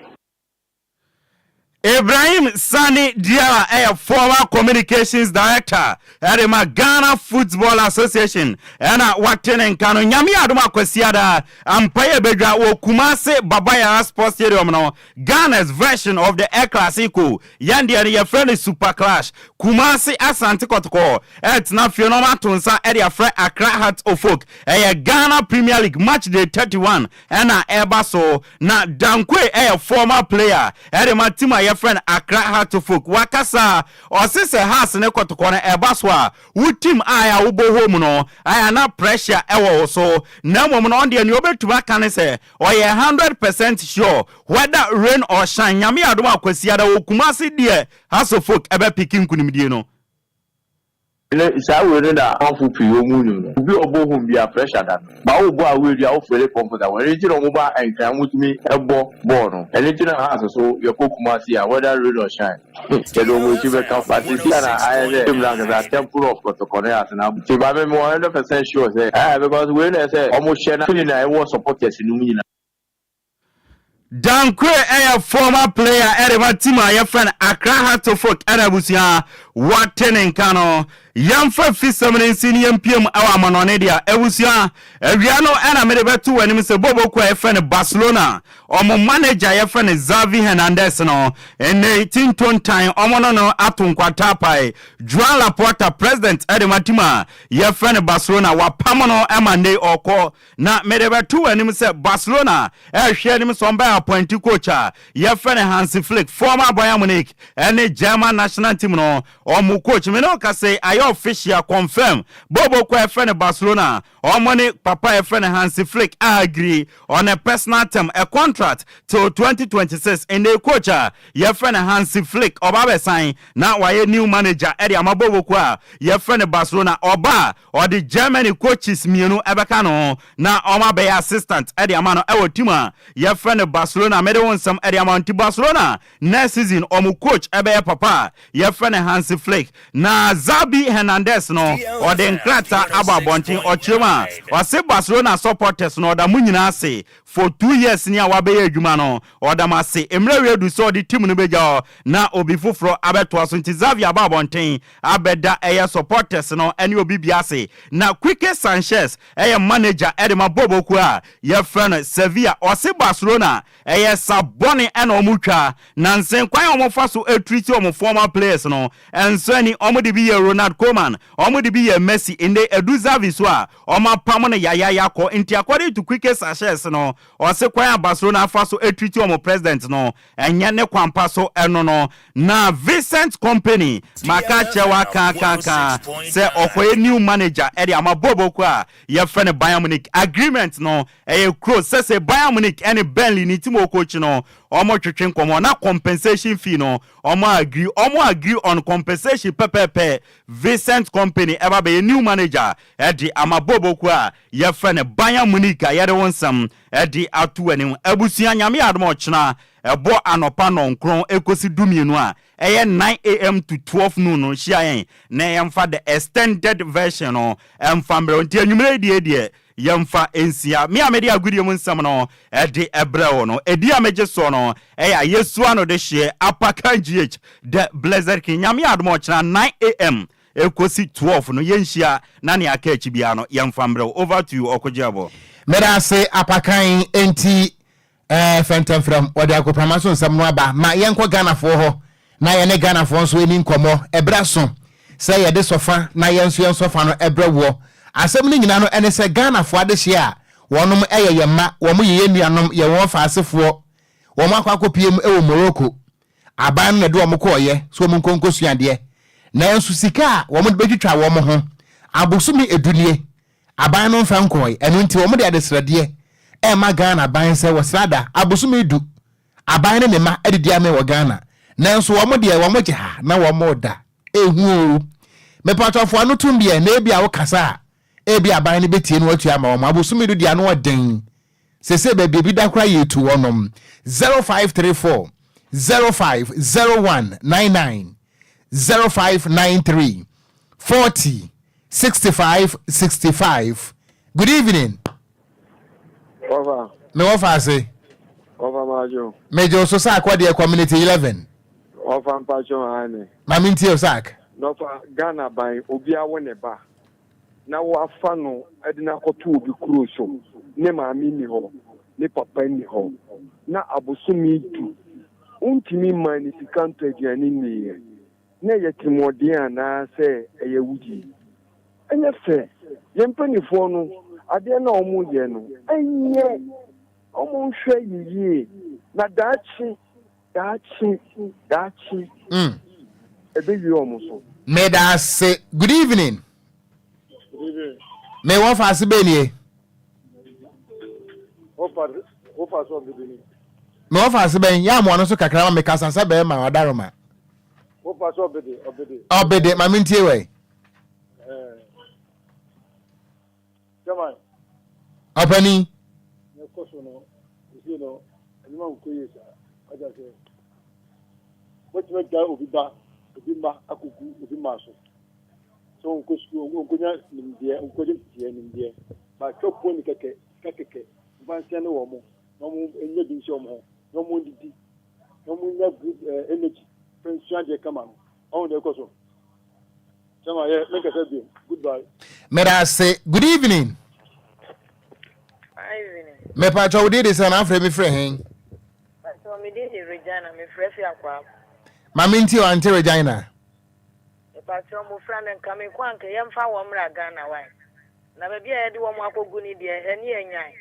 Ibrahim Sani Diara former communications director at the Ghana Football Association and Watenen Kano Nyami Aduma Kwesiada Ampaya Bedra wo Kumase Babaya Sports Stadium no Ghana's version of the Air Classico Yandi your friend Super Clash Kumase Asante Kotoko et na Fionoma Tunsa Edia Fre Accra Hearts of Folk Ghana Premier League match day 31 and Ebaso na Dankwe former player at the Matima friend Accra Hearts of Folk wakasa osise has ne kotoko na ebaswa wutim aya ubo home no aya na pressure ewo so na mom no de ne obetuma kan se oye 100% sure whether rain or shine nyame adom akwasiada wokumase de Hearts of Folk ebe pikin kunimdie no. Isa we na awful pi omu no. Obi obo hom bia pressure da. Ba wo bo a we dia wo fele comfortable. When you no ba enkan mutumi ebo ball no. Anything na house so your kokuma see whether rain or shine. They don't want to be comfortable. See na I the temple of protocol as na. See ba me 100% sure say because we say almost share na I was supporters in mu. Dankwe a former player Erema Tima your friend Accra Hatofok Arabusia Waten Kano Yamfa Fisamin Senior PM our Manonedia Ebusia Eviano and Ameribetu and Mr. Bobo Kwa friend Barcelona Omo manager your friend Xavi Hernandez no in 18 time Omono Atun Kwatapai Juan Laporta President Erema Tima your friend Barcelona wa Pamono Amande Oko na Merebetu and Mr. Barcelona share him somewhere appointee coach your friend Hansi Flick former Bayern Munich and German national team no omu coach me no ka say ayo official confirm Bobo Kwa friend Barcelona or money papa friend Hansi Flick agree on a personal term a contract till 2026 and the coach your friend Hansi Flick oba sign now why new manager Eddie Amabobo Kwa your friend Barcelona oba or the Germany coaches mienu ebekano na oma be assistant Eddie Amano ewo tima your friend Barcelona made one some Eddie Amano Barcelona next season omu coach ebe papa your friend Hansi Flick na Xavi Hernandez no or the Nkrata Ababontin or Chima or say Barcelona supporters no da munyina say for 2 years near wabe adwuma or da mase emre do so the team no beja na obi foforo abeto so nti Xavi Ababontin abeda eya supporters no ene obi biase na Quique Sanchez eya manager Edema Bobo Kwa your friend Sevilla or say Barcelona eya sabone ene omutwa na nsen kwan omofa so treat omo former players no enso ani omo de bi Ronald Koeman omo de bi Messi inde edu Xavi so a omo pam no yaya ko nti according to Quique Sanchez no o se kwan Barcelona fa so treat omo president no enye ne kwampa so eno no na Vincent Company maka chewa ka se okoye new manager edi amabobo kwa ye friend Bayern Munich agreement no close se Bayern Munich any Burnley ni timo coach no omo twetwen komo na compensation fee no omo agree on compensation pepepe Vincent Company ever be a new manager edi amabobo kwa ye friend Bayern Munich ye de wonsam edi atu anim abusia nyame admo chena ebo anopa no nkron ekosi dumienu a 9 AM to 12 noon no hia na yemfa the extended version no emfambre nti anwumre die yemfa ensia me amedi agudie mu nsam no edi ebreo no edi ameje so no yesu ano de hye apaka GH the blessed king nyame admo chena 9 AM ekosi 12 no yenhia na ne aka achibia no yemfambre over to you Okogyeabour mera say apakan enti Fenton from Odiako Pramason Samwaba, my yanko Ghana for her, na yene Ghana for so in Como, Ebrason, say a desofa, na yansu sofa no Ebra war. Assembling nano and say Ghana for this year, one yama, one yenum, ye won fast for one Mako PM Morocco. Aban the Duamokoye, so Munkonko Siandie. Na Susika, woman beji tra woman home. Abusumi edunie, Abanon Francoy, and until woman at the Sradie. Emma Ghana ban se wasrada abosumi du aban ne ma edidia me wo Ghana nanso wo mo de wo mo je ha na wo mo da ehu me patofo anu tumbie na ebia wo kasa ebia aban ne betie no atu ama wo abosumi du dia no oden sese be bi da kra yetu wonom 0534 050199 0593 40 65 65. Good evening. Over. Me offer say. Over Majo. Major so sack what the community 11. Over Pacho Ane. Maminti o sack. No for Ghana by Obia Weneba. Now wa fano edina ko tu bi cruise. Ne maami ni ho. Ne papa ni ho. Na abosumi tu. Untimi mani sikanto aduane ni. Na yetimodian na se eye wuji. Enye fe. Yempanifo no ade na omu ye no enye omu hwe yiye na dachi ebe yi omu so me da say good evening. Good evening. Me won fa se benie Ofa so bidini me won fa se ben ya mo no so kakra me kasa se be ma wadaroma Ofa so obede maminti we Opani. What you make Obima, Akuku, Obimaso. So, Uncle, India, Uncle, India. But chop one keke, Vansiano Omo, no more in your home, no more DD, no more good energy. Prince Shanja, come on the course. Make a good goodbye. May I say good evening? Me pacho did this and after me friend. So me did Regina, me fresh aqua. Maminti or Auntie Regina. The patrol mo friend and coming quank, yam found Ghana wine. Never be a do one wako guni dear, and ye nyai.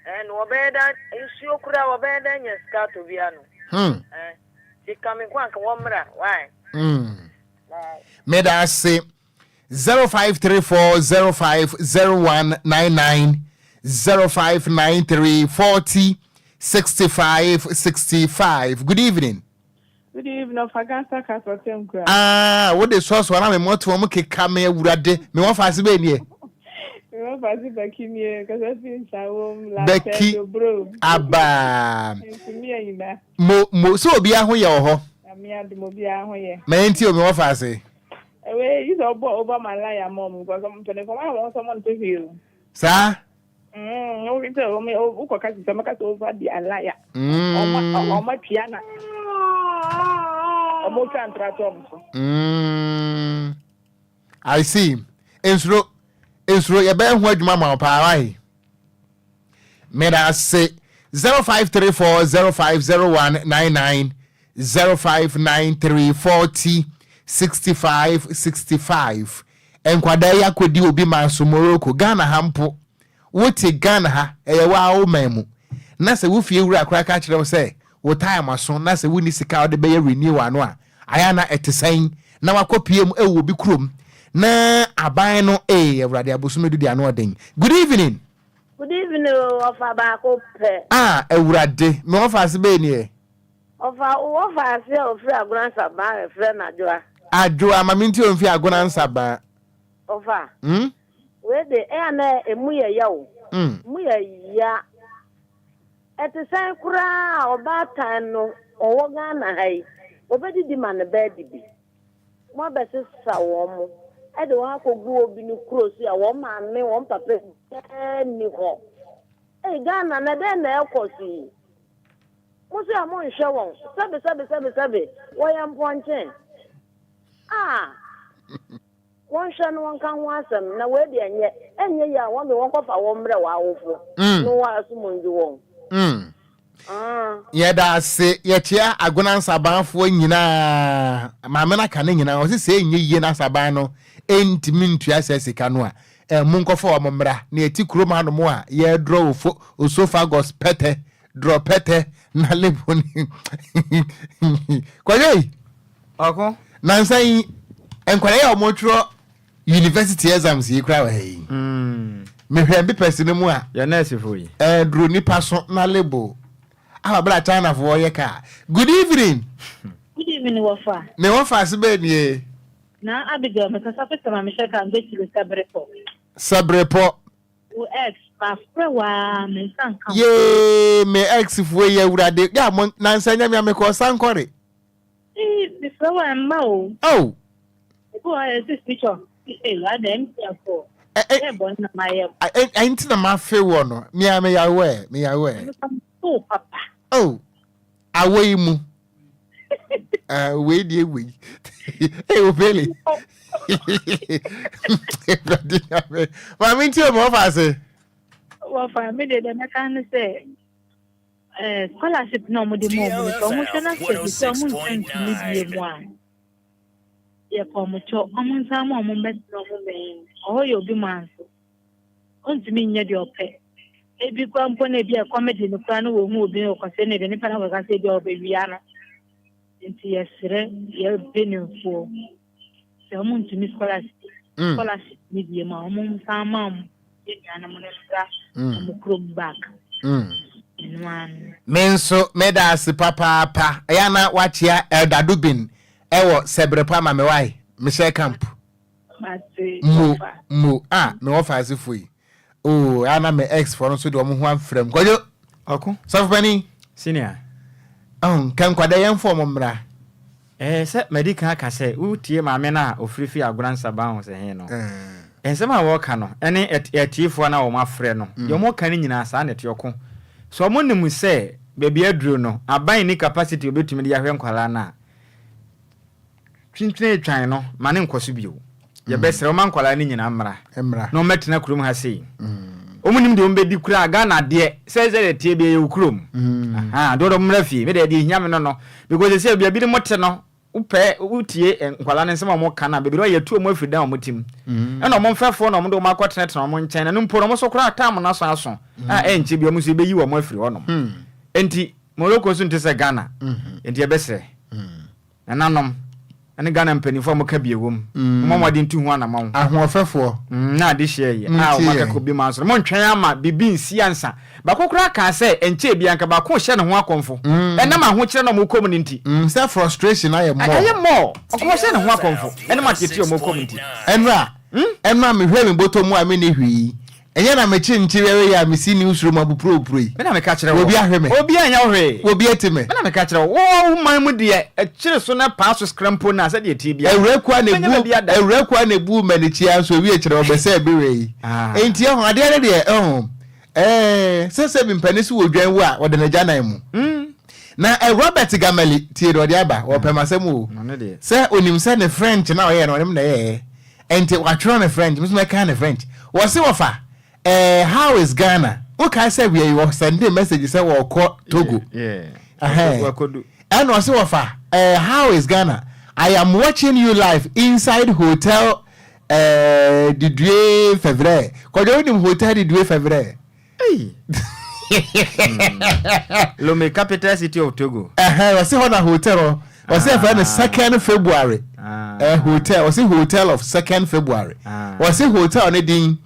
And Wabeda is your crowd better than your scout to Viano. She coming quank, womra, why? May I say 0534 050199 0593 40 65 65. Good evening. Good evening, of Agasta Castle. What the source when I'm a motor come here would have me one fast baby. Becky Abba Mo so be a hoyo. Menti o me wa fa say. You don't over my liar, mom, because I'm 24. I want someone to heal. Sir? No, it's over the liar. On my piano. I see. Insro, your best word, Mamma, Parai. May I say 0534 050199 0593 40 65 65. Enquires could you be my Sumoroko Ghana Hampo? What a Ghana ha a wow memu. Nasa woof you ra crack at them say, what time my son, Nasa Winnie Sika the Bay renew anwa. Ayana at the saying, now a copy will be crum. Na abino a radia busumi do the annoying. Good evening. Good evening, of Abaco. A rade, no of us bene. Of our ourselves, a grandson, my friend, Adjoa maminti on fi agona nsaba. Ofa. We de na emu ye yawo. Mu ye ya. Etesen kura obatan no owo Ghana hai. Obedi di man bedi bi. Mo be se sa wo mo. E de wa kogu obi ni kuro so ya wo ma me wo papa ni ho. Ghana na de na ekosi. Mo se amon hwe won. Sabe. Wo ya mponche. One shan one can want some. Now, where the enye ya one for one bread. No one assume you won't. Yada say, yet ya agona saban for yina. Mamma canning, and I was saying ye na sabano ain't mean to assess a canoa. Munko for Mambra, near Tikroma no more. Ye drove for Osophagus pete, draw pete, na live on him. Quay, Uncle. Nancy Enquiries Motro University exams ye cry hey. Me be person mo a ya nurse for you. Drew ni person na label. Aba bra China for your car. Good evening. Good evening, Wafa. Me won fast be ni. Na Abigail me kasa pesa ma me shaka ngeti le sabrepo. Sabrepo. O ex ma frɛ wa me sanka. Ye me ex for ye wurade. Ya mo nansa nya me ko sankore. The flower and mouth. Oh, I this picture. I them for. I ain't my fair one. Me aware. Oh, Papa. Oh, away mu. Wait, we. Hey, really? I mean, to more fast. Well, for a minute, I can't say. Scholarship no more the moment. Promotional service, someone to meet one. Yeah, promotion. Someone no more. Oh, you'll be man. On to me, your pet. If you come for a comedy in the plan, will move in or concern any kind of a say your baby Anna. Into yesterday, you're been for someone to miss scholarship media, mom, some mom, and back. Menso medasi papa ayana wachia elda dubin ewo sebrepa ma mewai Michelle Camp mu me offer asifui oh ana me ex for no so de omo ho amfrem Kwadwo Oko Safani senior kan kwada yɛn form mmra se medical aka se utie maame na ofirifi agoransa ba ho se he no ensem a wo ka no ene etiefo na wo mafrɛ no yo mo ka ni nyina sa na etioko so mo nim se baby aduro no aban ni capacity obetumi de yahwe nkwala na twintwene twan no mane nkoso bio ye besere o man nkwala ni nyina mmra no metena kurom ha sei omunim de ombedi kura Ghana de se tie be ye ukurom do mmra fie me de nyame no because se bia bi de mote no upe utie nkwala ne nsema mo kana be bi ro ye tu mo afrida mo tim e no mo mfefo no mo do mo akotena mo nchen na mpo no mo so kura tam na so aso enche bi mo so be yi wo mo afri ho no enti Morocco so ntse Ghana enti e besere nanom ane Ghana mpanifo mo ka biewom mo mo de ntu ho na mo ahoofefo na de hye ye o makako bi manso mo ntwen ama bibi nsi ansa bakokura ka se enche bi anka ba ko hye ne ho akonfo enam aho kire no mo community self frustration aye more o ko hye ne ho akonfo enam atete o mo community enra me hwe me botomu a me ne hwi enye na me chinchire ya me si news room abupro me na me ka kire wo obi ahwe me obi anya hwe obi etime na me ka kire wo man mu de e kire so na pass scrampo na se de ti bia ewrekwa na bu manichi anso wi e kire obese ebere enti ho ade ade de se bi mpanisi wo dwan wo a wo de na janan mu na Robert Gamali tie do de aba wo pemasem wo se onim se ne French na o ye no onim na ye enti wa tro ne French musu me kan ne French wo se wo fa how is Ghana? Okay, say we you send a message say we call Togo. And also offer how is Ghana? I am watching you live inside hotel the 2 February. Because you hotel the 2 February. Hey. Lumba capital city of Togo. Was on a hotel. Was there for the 2nd February? Hotel. Was hotel of 2nd February. Was hotel on the ding.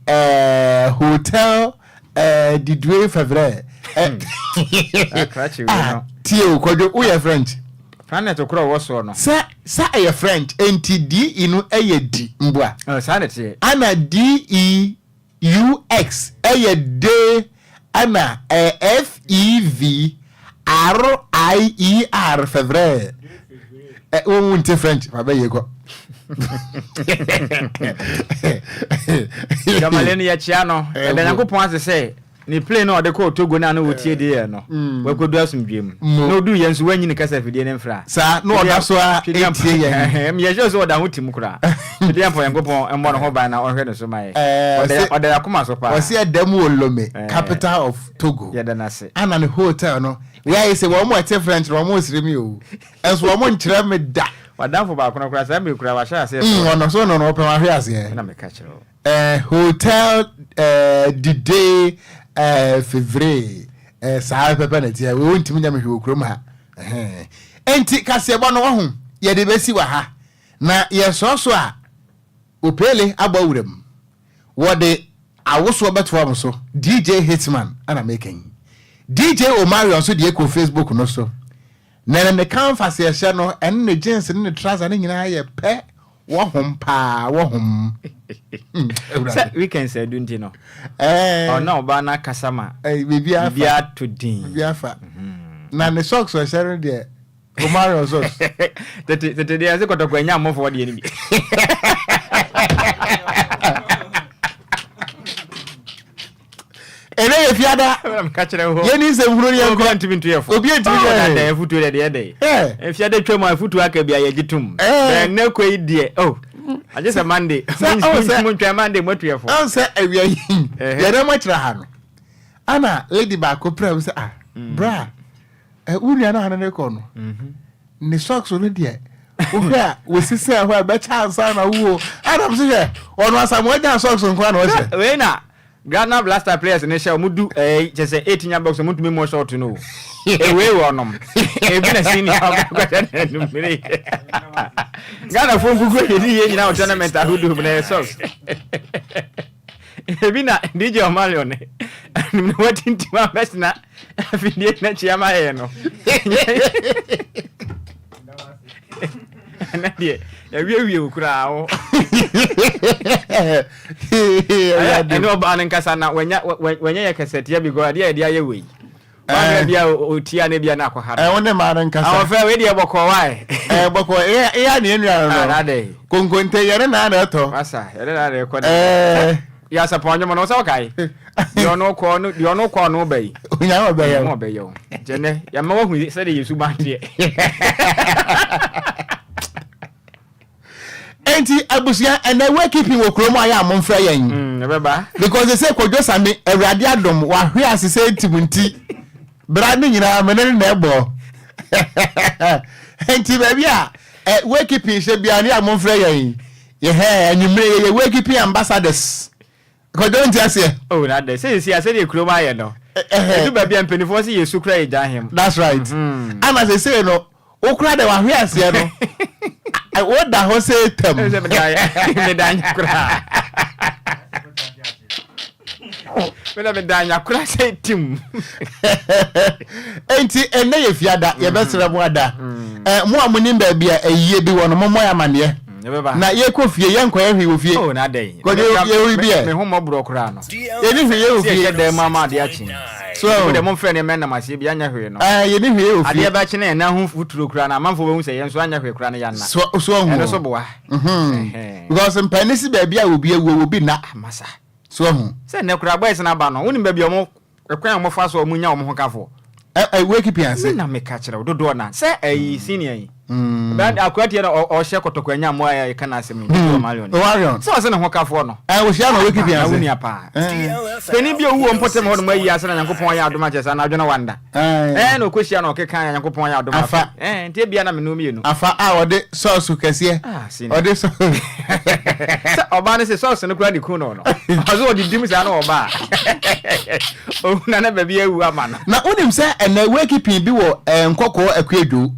Hotel the 2 February. Tio Kwadwo we are French. Planet okro wo so no. Sa e French NTD inu D mbwa. Sa na tie. Ana DEUX D ana FEVRIER February. O nte French fa be yego. Gamaleni ya chiano e da yakopon ase se ni play no de ko Togo na no wotie de no we kodu asumdwem no du yensu wanyi ni kasa fidie ne mfra sa no oda so a etie ye me ye so oda ho tim kura fidie ampo yakopon embo no ho ban na ohwe ne so mai oda yakoma so pa wasi adamu olome capital of Togo ye da na se ana ne hotel no we are say wo mo ate French wo mo sire mi o enso wo mo nkire me da wadanfo ba kono kura sa me kura wa sha ase ono so no open wa hwe ase na me ka kire hotel the day February saa pepe na tia we wontimi nya me hwe okrom ha enti kase bo no wo ho ye de besi wa ha na ye so a opele abawuram wo de awoso beto am so DJ Hitman ana making DJ Omarion so de ko Facebook no so na ne canvas ye hye no en ne jeans ne trouser ne nyina ye pe wo hom pa wo hom weekend say do ntino no ba na kasama bibia to din bibia fa na ne socks o hye de Omarion socks tete de aze kotokwa nya amofo de ni bi ene ye fiada ka kire ho ye ni se furo ye ko ntimi ntuyefo obi ntimi de futu de fiada twam afutu aka bia ye gitum ben na koi de I just a Monday. Monday motuyefo ansa awia yi ye na ma kire ha no ana lady ba ko pray say bra unu na hanen ko no ni socks no de ohia we sisi ahwa be chance na wo adam se ye ono asamo anya socks nko na o se we na Ghana Blaster players ne share mudu just say 18 year box mudu me more short no we wonom e bi na senior ga na numere Ghana fo gugu ni ye nyina o tournament ahudu na socks e bi na DJ Omalio ne ni wati ntima best na afidie na chiama ye no na die ya wie okura o I know about Nkasana when you can set here because idea way. Bia otia na bia na akwa ha. Won ma ran kasa. Afa we dia boko why. Boko ya na enua no. Ade. Konkonte yere na na to. Asa, yere na record. Ya saponyo mo no so kai. Yo no ko no bai. Onya obai ya. Mo bai yo. Jene, ya ma hu se de Yesu ba de. Enti abusia and they were keeping wo kromo aya amomfra yen. Because they say Kwadwo Sammy Awurade adom wa hwe asese timunti. Brand nyina menene na ebo. Enti ba bia we keeping she bia ne amomfra yen. Ye he anyumre ye we keeping ambassadors. Kwadwo nti ase. Oh na de say de kromo aya no. Edu ba bia mpenifo se Yesu kra eja him. That's right. Ana say no okra de wa hwe ase no. What the whole say them? Medanya kura. Medanya kura say tim. Enti ene ye fiada ye besere mo ada. Mo amunim ba bia eyiye bi wono mo ya mane. Na ye ko fie ye nko ye hwe wo fie. Oh na dey. Ko ye hwe bi e. Me homo bro kura no. Ye ni hwe ye wo fie de mama de achi. So de mo mfre ne men na mase bia anya hwe no. Ye ni hwe ye wo fie. Ade ba chi na na hu futuro kura na amanfo be hu se ye nso anya hwe kura na ya na. So hu. Eno so boa. Because mpanisi ba bia obi ewu obi na masa. So hu. Se ne kura boys na ba no. Woni ba bia omo ekwan mo fa so omo nya omo ho kafo. We keep answer. Na me ka kire dodo na. Se senior yi. Bad akwati na o hye kotokwanya mo ya ka na asem ni Marion. Marion. Se wase na ho kafo no. We hye na we keep answer. Woni apa. Peni bi owu ompotem ho no mayi ase na Nyankopon ya adoma chesa na adwena wanda. Na okohia na okeka ya Nyankopon ya adoma afa. Ntie bia na me no mienu. Afa ode sauce kese. Ode so. Se oba ne se sauce no kura di ku no no. Azo odi dim sa na oba. O na ba bia ewu ama no. Na onim se na we keep bi wo nkokọ akwadwo.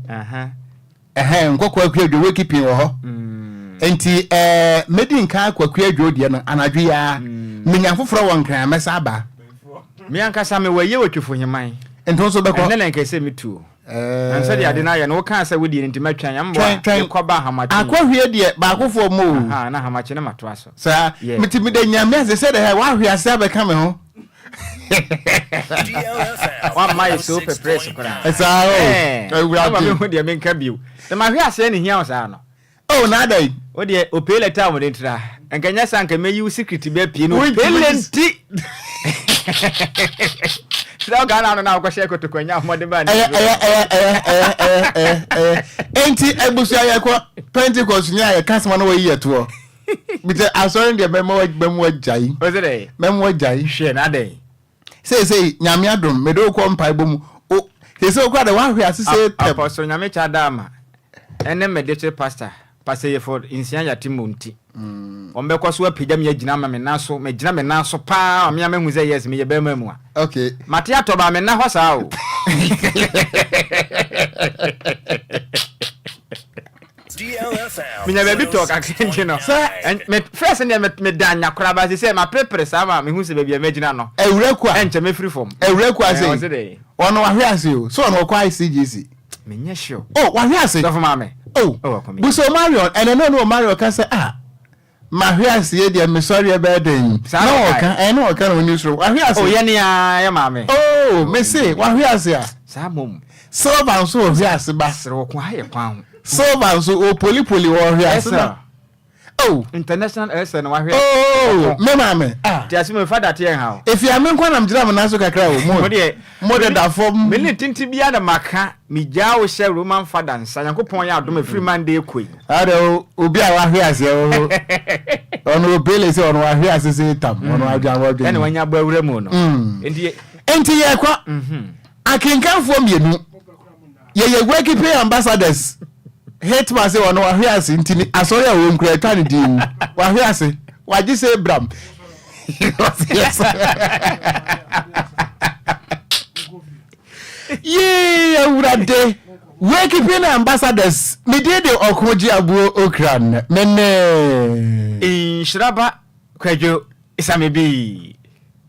Nkokọ akwadwo we keep wo ho. Enti medin kan akwadwo de no anadwo ya menya foforo won kan mesa aba. Me anka sa me waye wotwefo himan. Ento so beko. Na nka se metu. Ansa de ade na ya no kan sa wodi nti matwan ya mbo. Ekoba hamachi. Akwahwe de ba akofo mo. Na hamachi na matoa so. Sa mitimi de nyame ase se de wa hwe ase abeka me ho. One my super press kura. Esa o. We are me de me nka biu. De ma hwe ase ne hia o sa no. Oh na dai. O de o pele ta mo de tra. Enka nya sa nka me yi secret be pie no. Pelenti. Sira Ghana no na ko share ko to kwanya mo de ba ni. Enti ebusia ye ko Pentecost nya ye kasema no we yeto. Bite asori de memo ajai. O se dey. Memo ajai. Hwe na dey. Say nyame adom me do ko mpai bomu. O se okwa de wa hwe asese tem. Apostle nyame cha dama. Ene medical pastor. Pastor ye for insian ya timunti. Ombe kwa so apija me agina ma me naso, me gina me naso pa, me hu say yes me ye be mamu a. Okay. Mate atoba me na ho sa o. DLFM. Me never be talk action no. And me first and me danya kura ba say ma prepare sama me hu say be magina no. Ewure kwa. Enche me free form. Ewure kwa say. Ono wa hwe ase o. So ono kwa ICGC. Me nya sure. Oh, wa hwe ase. Do for mama. Oh. Buso Marion and no Mario can say ma hwe ase ye de me sorry about den. No kan no kan on news room. Wa hwe ase. Oh, ye nia ya mama. Oh, me say wa hwe ase a. Sa mom. Silver so hwe ase ba. Sero kwa ye kwan. Silver so o poli wo hwe ase ba. Oh, international SN wa hwe. Oh, me mama. Ti ase me father te ha. If you am nkwa na mjira na so kakra wo mo. Mo de da form. Me ne tinti bia na maka mi ja wo hye Roman father nsa Yankopon ya adom free man dey koi. Ade obi a wa hwe ase o. Ono obele se ono wa hwe ase se tam. Ono ajan wo de. Ene wanya ba awura mu no. Enti ye kwa. Akinkanfo mienu. Ye working ambassadors. Hate ma say ono wa hwe ase ntini asori a wo nkura twa ne din. Wa hwe ase. Wa ji say Bram. Yes. Yeah, urade. Working ambassadors. Me dey the Okogyeabour Ocran. Mene. Nhyiraba Kwadwo Sammy bi.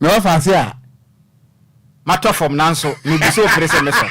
Me wa fa se a. Matter from nanso. Me bi so frese me so.